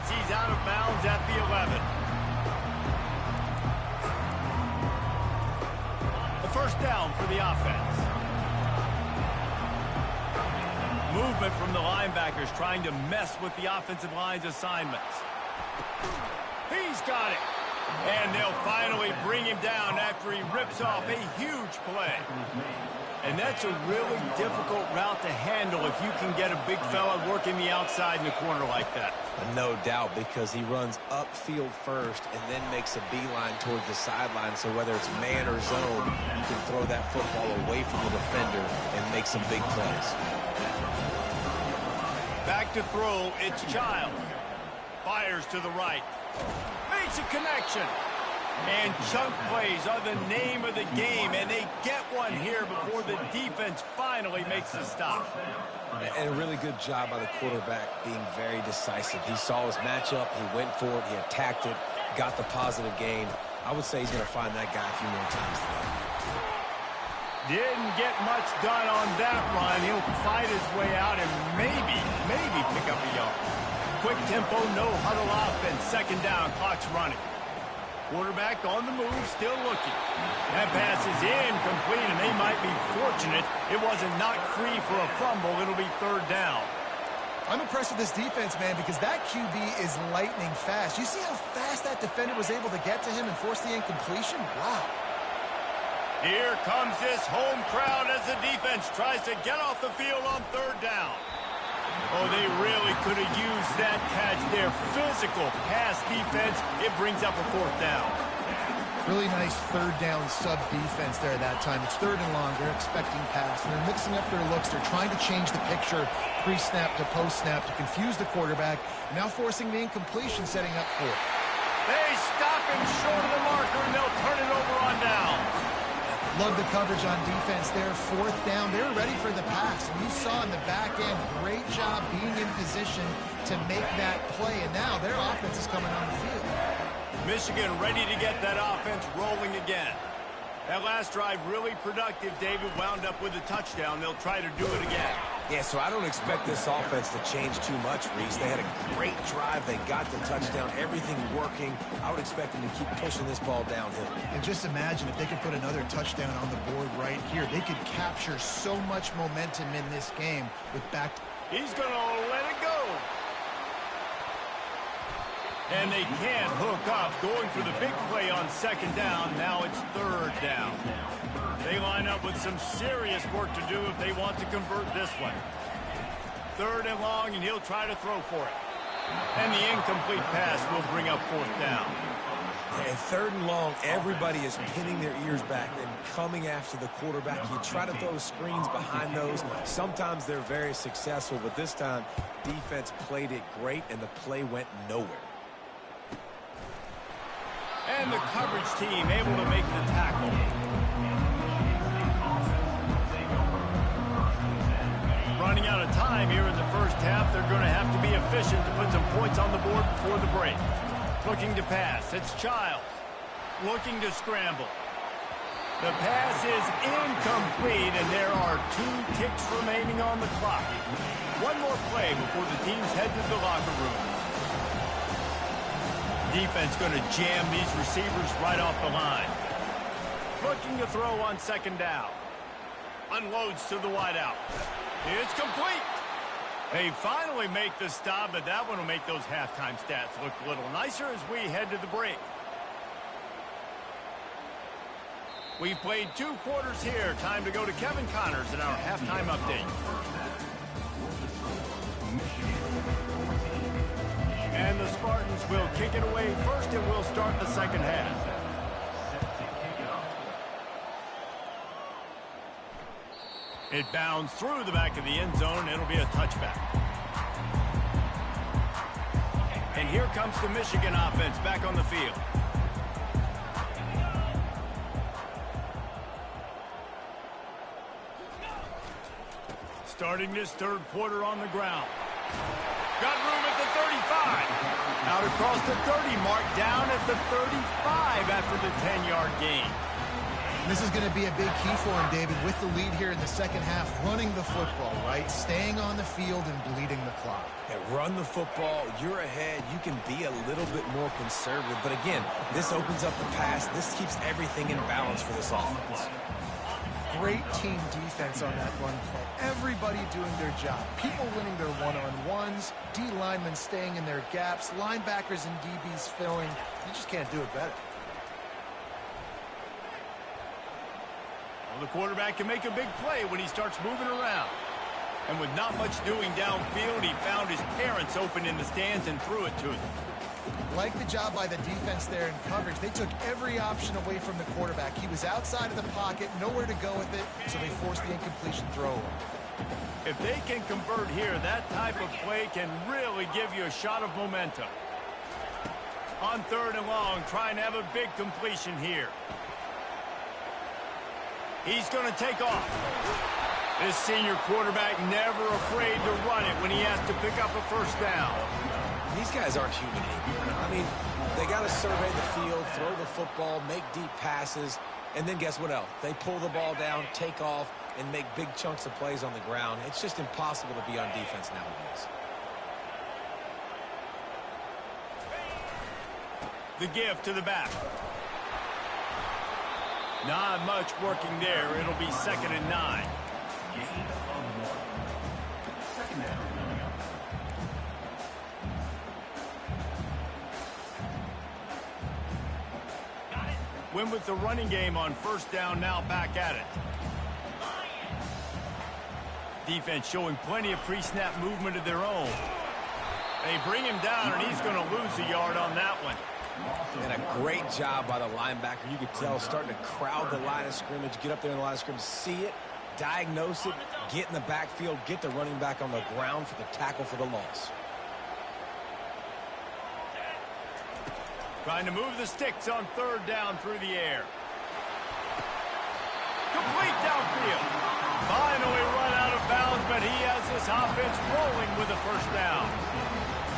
He's out of bounds at the 11. The first down for the offense. Movement from the linebackers trying to mess with the offensive line's assignments. He's got it. And they'll finally bring him down after he rips off a huge play. And that's a really difficult route to handle if you can get a big fella working the outside in the corner like that. No doubt, because he runs upfield first and then makes a beeline towards the sideline. So whether it's man or zone, you can throw that football away from the defender and make some big plays. Back to throw, it's Child. Fires to the right. Makes a connection. And chunk plays are the name of the game, and they get one here before the defense finally makes the stop. And a really good job by the quarterback being very decisive. He saw his matchup, he went for it, he attacked it, got the positive gain. I would say he's going to find that guy a few more times today. Didn't get much done on that run. He'll fight his way out and maybe pick up a yard. Quick tempo, no huddle offense. Second down, clock's running. Quarterback on the move, still looking. That pass is incomplete, and they might be fortunate it wasn't knocked free for a fumble. It'll be third down. I'm impressed with this defense, man, because that QB is lightning fast. You see how fast that defender was able to get to him and force the incompletion? Wow. Here comes this home crowd as the defense tries to get off the field on third down. Oh, they really could have used that catch there. Physical pass defense. It brings up a fourth down. Really nice third down sub defense there that time. It's third and long. They're expecting pass, and they're mixing up their looks. They're trying to change the picture pre-snap to post-snap to confuse the quarterback. Now forcing the incompletion, setting up for it. They stop him short of the marker, and they'll turn it over on down. Love the coverage on defense there. Fourth down. They were ready for the pass. And you saw in the back end, great job being in position to make that play. And now their offense is coming on the field. Michigan ready to get that offense rolling again. That last drive really productive. David wound up with a touchdown. They'll try to do it again. Yeah, so I don't expect this offense to change too much, Reese. They had a great drive. They got the touchdown. Everything working. I would expect them to keep pushing this ball downhill. And just imagine if they could put another touchdown on the board right here. They could capture so much momentum in this game with back. He's going to let it go. And they can't hook up. Going for the big play on second down. Now it's third down. They line up with some serious work to do if they want to convert this one. Third and long, and he'll try to throw for it. And the incomplete pass will bring up fourth down. And third and long, everybody is pinning their ears back and coming after the quarterback. You try to throw screens behind those. Sometimes they're very successful, but this time, defense played it great, and the play went nowhere. And the coverage team able to make the tackle. Running out of time here in the first half. They're going to have to be efficient to put some points on the board before the break. Looking to pass. It's Childs. Looking to scramble. The pass is incomplete, and there are 2 ticks remaining on the clock. One more play before the teams head to the locker room. Defense going to jam these receivers right off the line. Looking to throw on second down. Unloads to the wideout. It's complete. They finally make the stop, but that one will make those halftime stats look a little nicer as we head to the break. We've played 2 quarters here. Time to go to Kevin Connors in our halftime update. And the Spartans will kick it away first, and we'll start the second half. It bounds through the back of the end zone. It'll be a touchback. And here comes the Michigan offense back on the field. Starting this third quarter on the ground. Got room at the 35. Out across the 30 mark, down at the 35 after the 10-yard gain. This is going to be a big key for him, David, with the lead here in the second half, running the football, right? Staying on the field and bleeding the clock. Yeah, run the football. You're ahead. You can be a little bit more conservative. But again, this opens up the pass. This keeps everything in balance for this offense. Great team defense on that run play. Everybody doing their job. People winning their one-on-ones, D linemen staying in their gaps, linebackers and DBs filling. You just can't do it better. Well, the quarterback can make a big play when he starts moving around. And with not much doing downfield, he found his parents open in the stands and threw it to them. Like the job by the defense there in coverage. They took every option away from the quarterback. He was outside of the pocket, nowhere to go with it, so they forced the incompletion throw. If they can convert here, that type of play can really give you a shot of momentum. On third and long, trying to have a big completion here. He's going to take off. This senior quarterback never afraid to run it when he has to pick up a first down. These guys aren't human anymore. I mean, they got to survey the field, throw the football, make deep passes. And then guess what else? They pull the ball down, take off, and make big chunks of plays on the ground. It's just impossible to be on defense nowadays. The give to the back. Not much working there. It'll be 2nd and 9. Win with the running game on 1st down, now back at it. Defense showing plenty of pre-snap movement of their own. They bring him down, and he's going to lose a yard on that one. And a great job by the linebacker. You could tell starting to crowd the line of scrimmage, get up there in the line of scrimmage, see it, diagnose it, get in the backfield, get the running back on the ground for the tackle for the loss. Trying to move the sticks on 3rd down through the air. Complete downfield. Finally run out of bounds, but he has this offense rolling with a 1st down.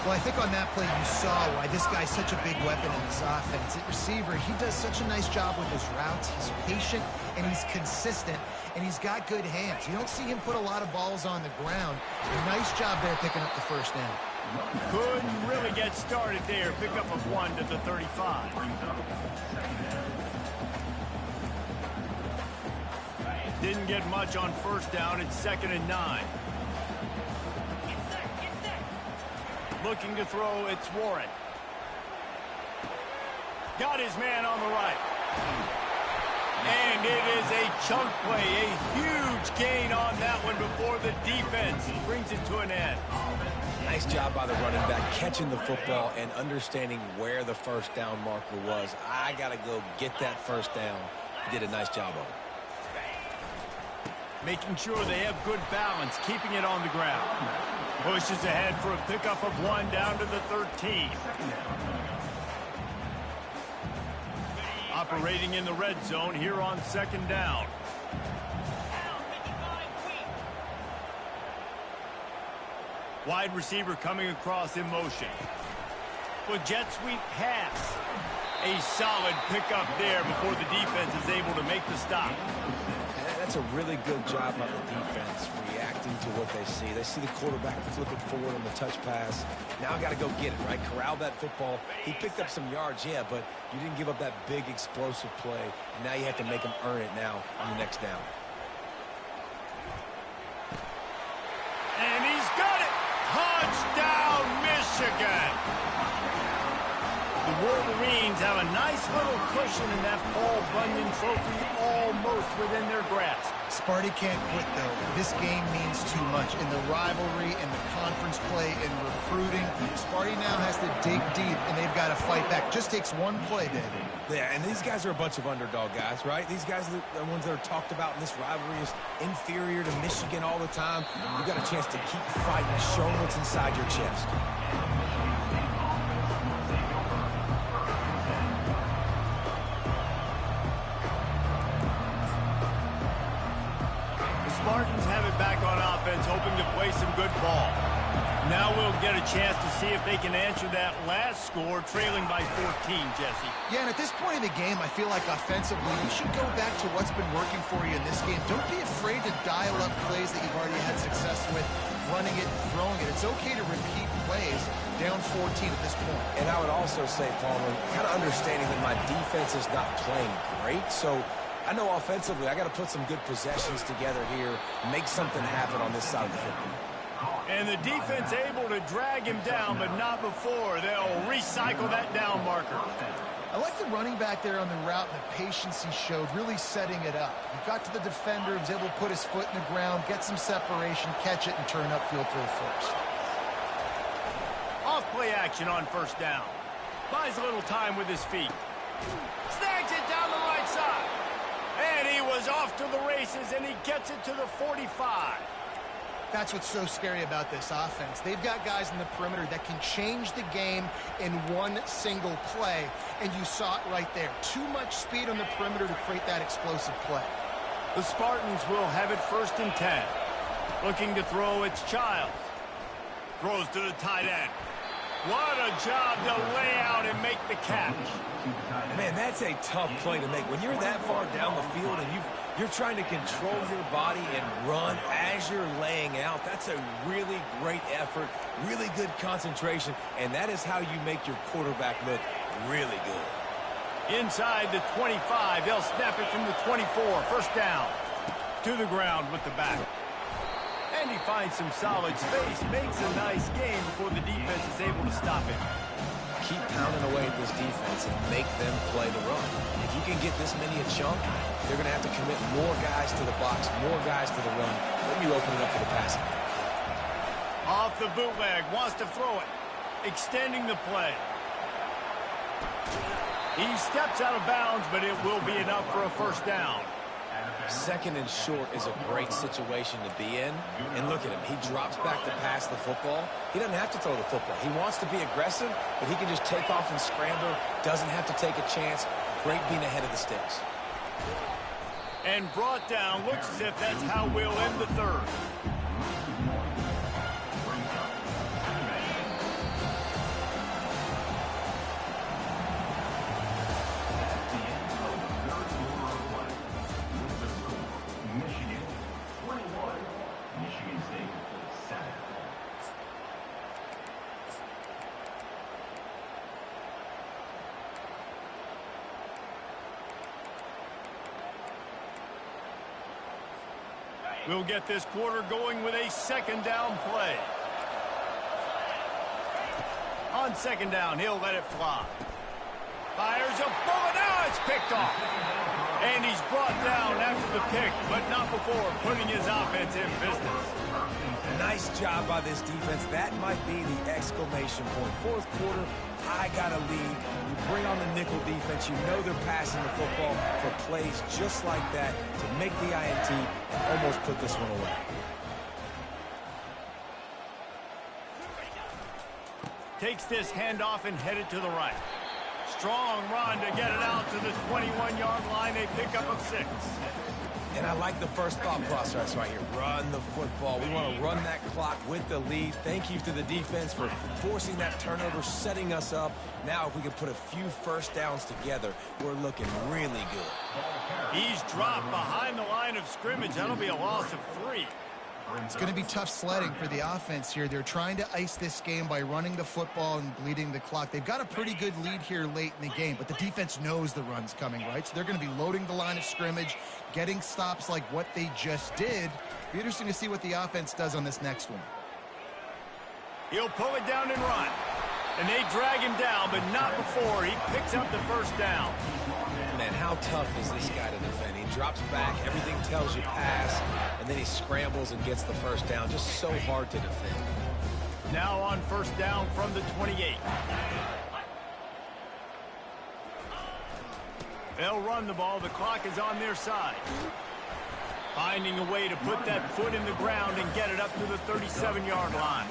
Well, I think on that play you saw why this guy's such a big weapon in this offense. At receiver, he does such a nice job with his routes. He's patient, and he's consistent, and he's got good hands. You don't see him put a lot of balls on the ground. Nice job there picking up the 1st down. Couldn't really get started there. Pickup of 1 to the 35. Didn't get much on 1st down. It's 2nd and 9. Looking to throw, it's Warren. Got his man on the right. And it is a chunk play, a huge gain on that one before the defense brings it to an end. Nice job by the running back catching the football and understanding where the 1st down marker was. I got to go get that 1st down. He did a nice job of it. Making sure they have good balance, keeping it on the ground. Pushes ahead for a pickup of 1 down to the 13. Operating in the red zone here on 2nd down. Wide receiver coming across in motion. With jet sweep pass. A solid pickup there before the defense is able to make the stop. That's a really good job by the defense reacting to what they see. They see the quarterback flip it forward on the touch pass. Now I got to go get it, right? Corral that football. He picked up some yards, yeah, but you didn't give up that big explosive play. And now you have to make him earn it now on the next down. And he's got it! Touchdown, Michigan! The Wolverines have a nice little cushion in that Paul Bunyan trophy almost within their grasp. Sparty can't quit, though. This game means too much. In the rivalry, in the conference play, in recruiting, Sparty now has to dig deep, and they've got to fight back. Just takes one play, David. Yeah, and these guys are a bunch of underdog guys, right? These guys are the ones that are talked about in this rivalry as inferior to Michigan all the time. You've got a chance to keep fighting, show them what's inside your chest. Spartans have it back on offense, hoping to play some good ball. Now we'll get a chance to see if they can answer that last score, trailing by 14, Jesse. Yeah, and at this point in the game, I feel like offensively, you should go back to what's been working for you in this game. Don't be afraid to dial up plays that you've already had success with, running it, throwing it. It's okay to repeat plays down 14 at this point. And I would also say, Palmer, kind of understanding that my defense is not playing great, so I know offensively I got to put some good possessions together here, make something happen on this side of the football. And the defense able to drag him down, but not before. They'll recycle that down marker. I like the running back there on the route and the patience he showed, really setting it up. He got to the defender, was able to put his foot in the ground, get some separation, catch it, and turn upfield for the 1st. Off play action on 1st down. Buys a little time with his feet. Snags it down the right side. And he was off to the races, and he gets it to the 45. That's what's so scary about this offense. They've got guys in the perimeter that can change the game in one single play, and you saw it right there. Too much speed on the perimeter to create that explosive play. The Spartans will have it 1st and 10. Looking to throw, it's Childs. Throws to the tight end. What a job to lay out and make the catch. Man, that's a tough play to make. When you're that far down the field and you're trying to control your body and run as you're laying out, that's a really great effort, really good concentration, and that is how you make your quarterback look really good. Inside the 25, they'll snap it from the 24. First down. To the ground with the back. And he finds some solid space, makes a nice game before the defense is able to stop it. Keep pounding away at this defense and make them play the run. If you can get this many a chunk, they're going to have to commit more guys to the box, more guys to the run. Then you open it up for the passing. Off the bootleg, wants to throw it. Extending the play. He steps out of bounds, but it will be enough for a first down. Second and short is a great situation to be in. And look at him. He drops back to pass the football. He doesn't have to throw the football. He wants to be aggressive, but he can just take off and scramble. Doesn't have to take a chance. Great being ahead of the sticks. And brought down. Looks as if that's how we'll end the third. We'll get this quarter going with a second down play. On second down, he'll let it fly. Fires a bullet. Now it's picked off. And he's brought down after the pick, but not before putting his offense in business. Nice job by this defense. That might be the exclamation point. Fourth quarter, I got a lead. You bring on the nickel defense. You know they're passing the football for plays just like that to make the INT and almost put this one away. Takes this handoff and headed to the right. Strong run to get it out to the 21-yard line. A pickup of 6. And I like the first thought process right here. Run the football. We want to run that clock with the lead. Thank you to the defense for forcing that turnover, setting us up. Now if we can put a few first downs together, we're looking really good. He's dropped behind the line of scrimmage. That'll be a loss of 3. It's going to be tough sledding for the offense here. They're trying to ice this game by running the football and bleeding the clock. They've got a pretty good lead here late in the game, but the defense knows the run's coming, right? So they're going to be loading the line of scrimmage, getting stops like what they just did. Be interesting to see what the offense does on this next one. He'll pull it down and run. And they drag him down, but not before he picks up the first down. Man, how tough is this guy to defend? He drops back, everything tells you pass, and then he scrambles and gets the first down. Just so hard to defend. Now on first down from the 28. They'll run the ball. The clock is on their side. Finding a way to put that foot in the ground and get it up to the 37-yard line.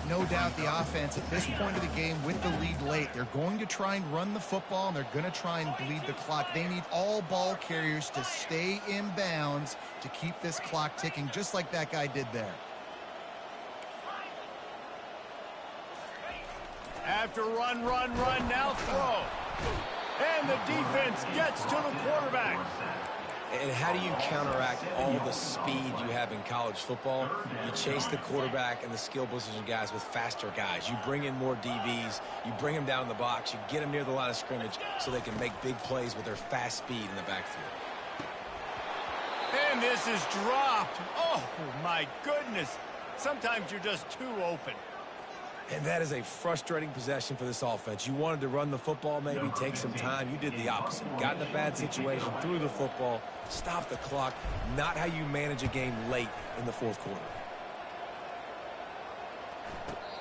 No doubt the offense at this point of the game with the lead late, they're going to try and run the football and they're going to try and bleed the clock. They need all ball carriers to stay in bounds to keep this clock ticking, just like that guy did there. After run, now throw. And the defense gets to the quarterback. And how do you counteract all the speed you have in college football? You chase the quarterback and the skill position guys with faster guys. You bring in more DBs. You bring them down in the box. You get them near the line of scrimmage so they can make big plays with their fast speed in the backfield. And this is dropped. Oh, my goodness. Sometimes you're just too open. And that is a frustrating possession for this offense. You wanted to run the football, maybe take some time. You did the opposite. Got in a bad situation, threw the football, stopped the clock. Not how you manage a game late in the fourth quarter.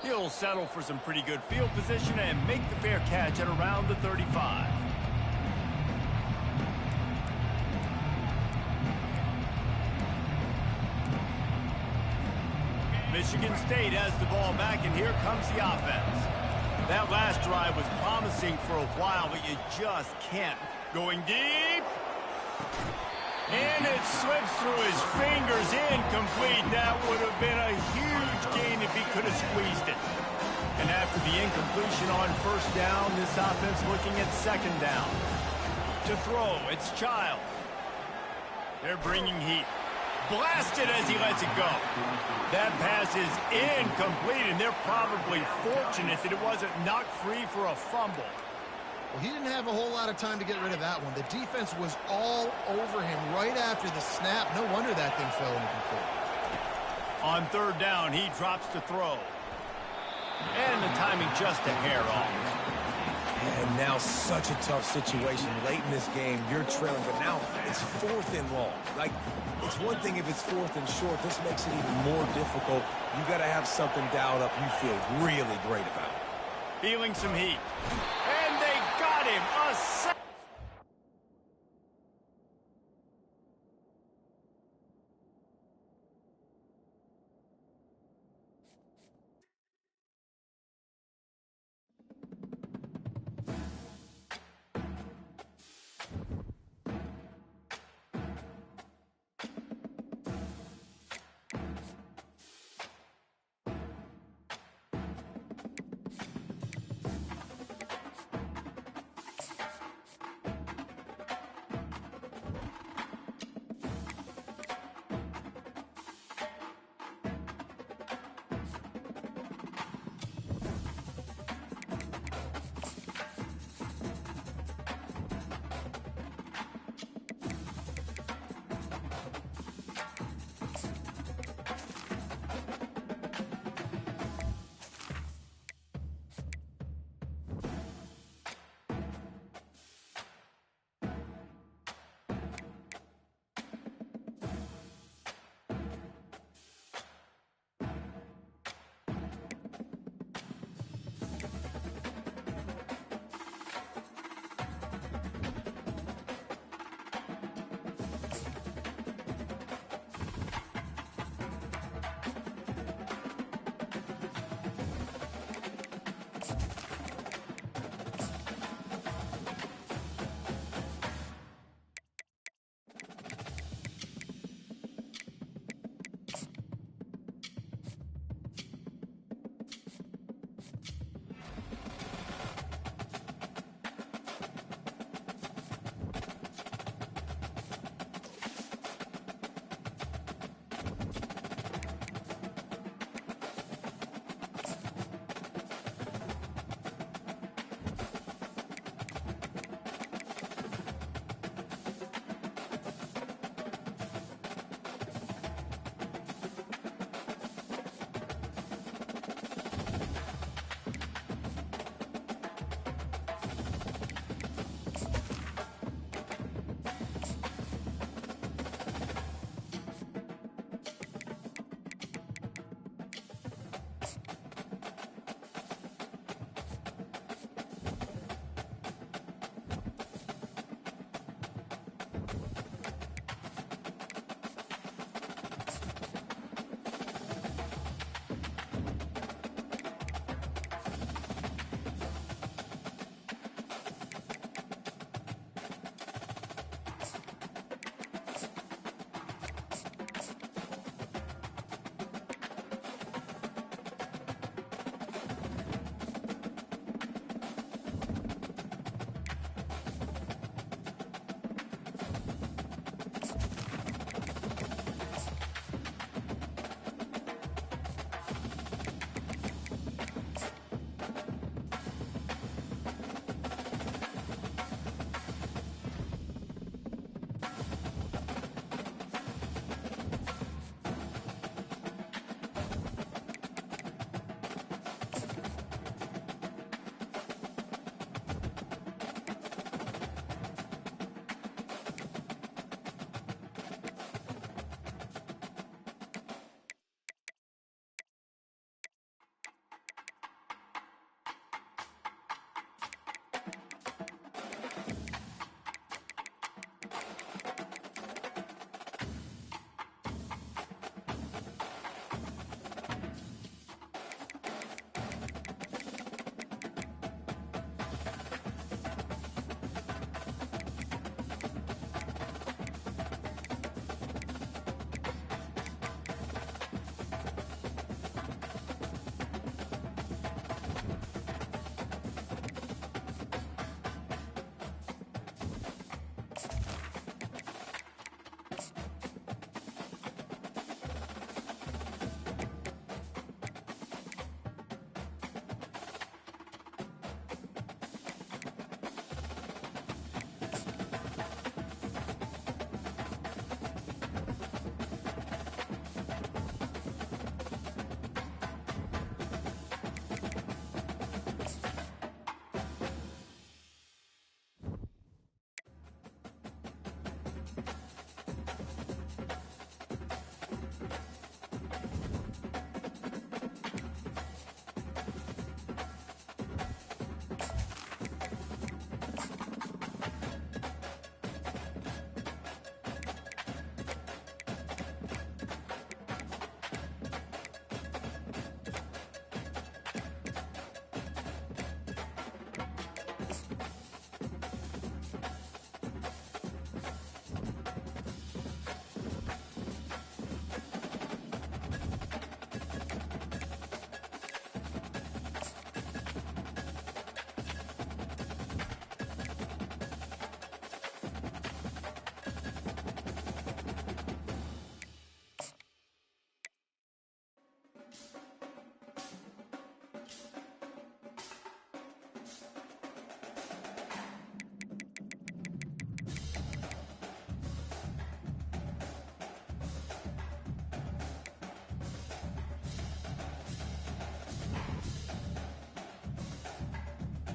He'll settle for some pretty good field position and make the fair catch at around the 35. Michigan State has the ball back, and here comes the offense. That last drive was promising for a while, but you just can't. Going deep. And it slips through his fingers, incomplete. That would have been a huge gain if he could have squeezed it. And after the incompletion on first down, this offense looking at second down. To throw, it's Childs. They're bringing heat. Blasted as he lets it go. That pass is incomplete, and they're probably fortunate that it wasn't knocked free for a fumble. Well, he didn't have a whole lot of time to get rid of that one. The defense was all over him right after the snap. No wonder that thing fell incomplete. On third down, he drops to throw. And the timing just a hair off. And now such a tough situation late in this game. You're trailing, but now it's 4th and long. Like, it's one thing if it's 4th and short. This makes it even more difficult. You got to have something dialed up you feel really great about. Feeling some heat. And they got him. A sack.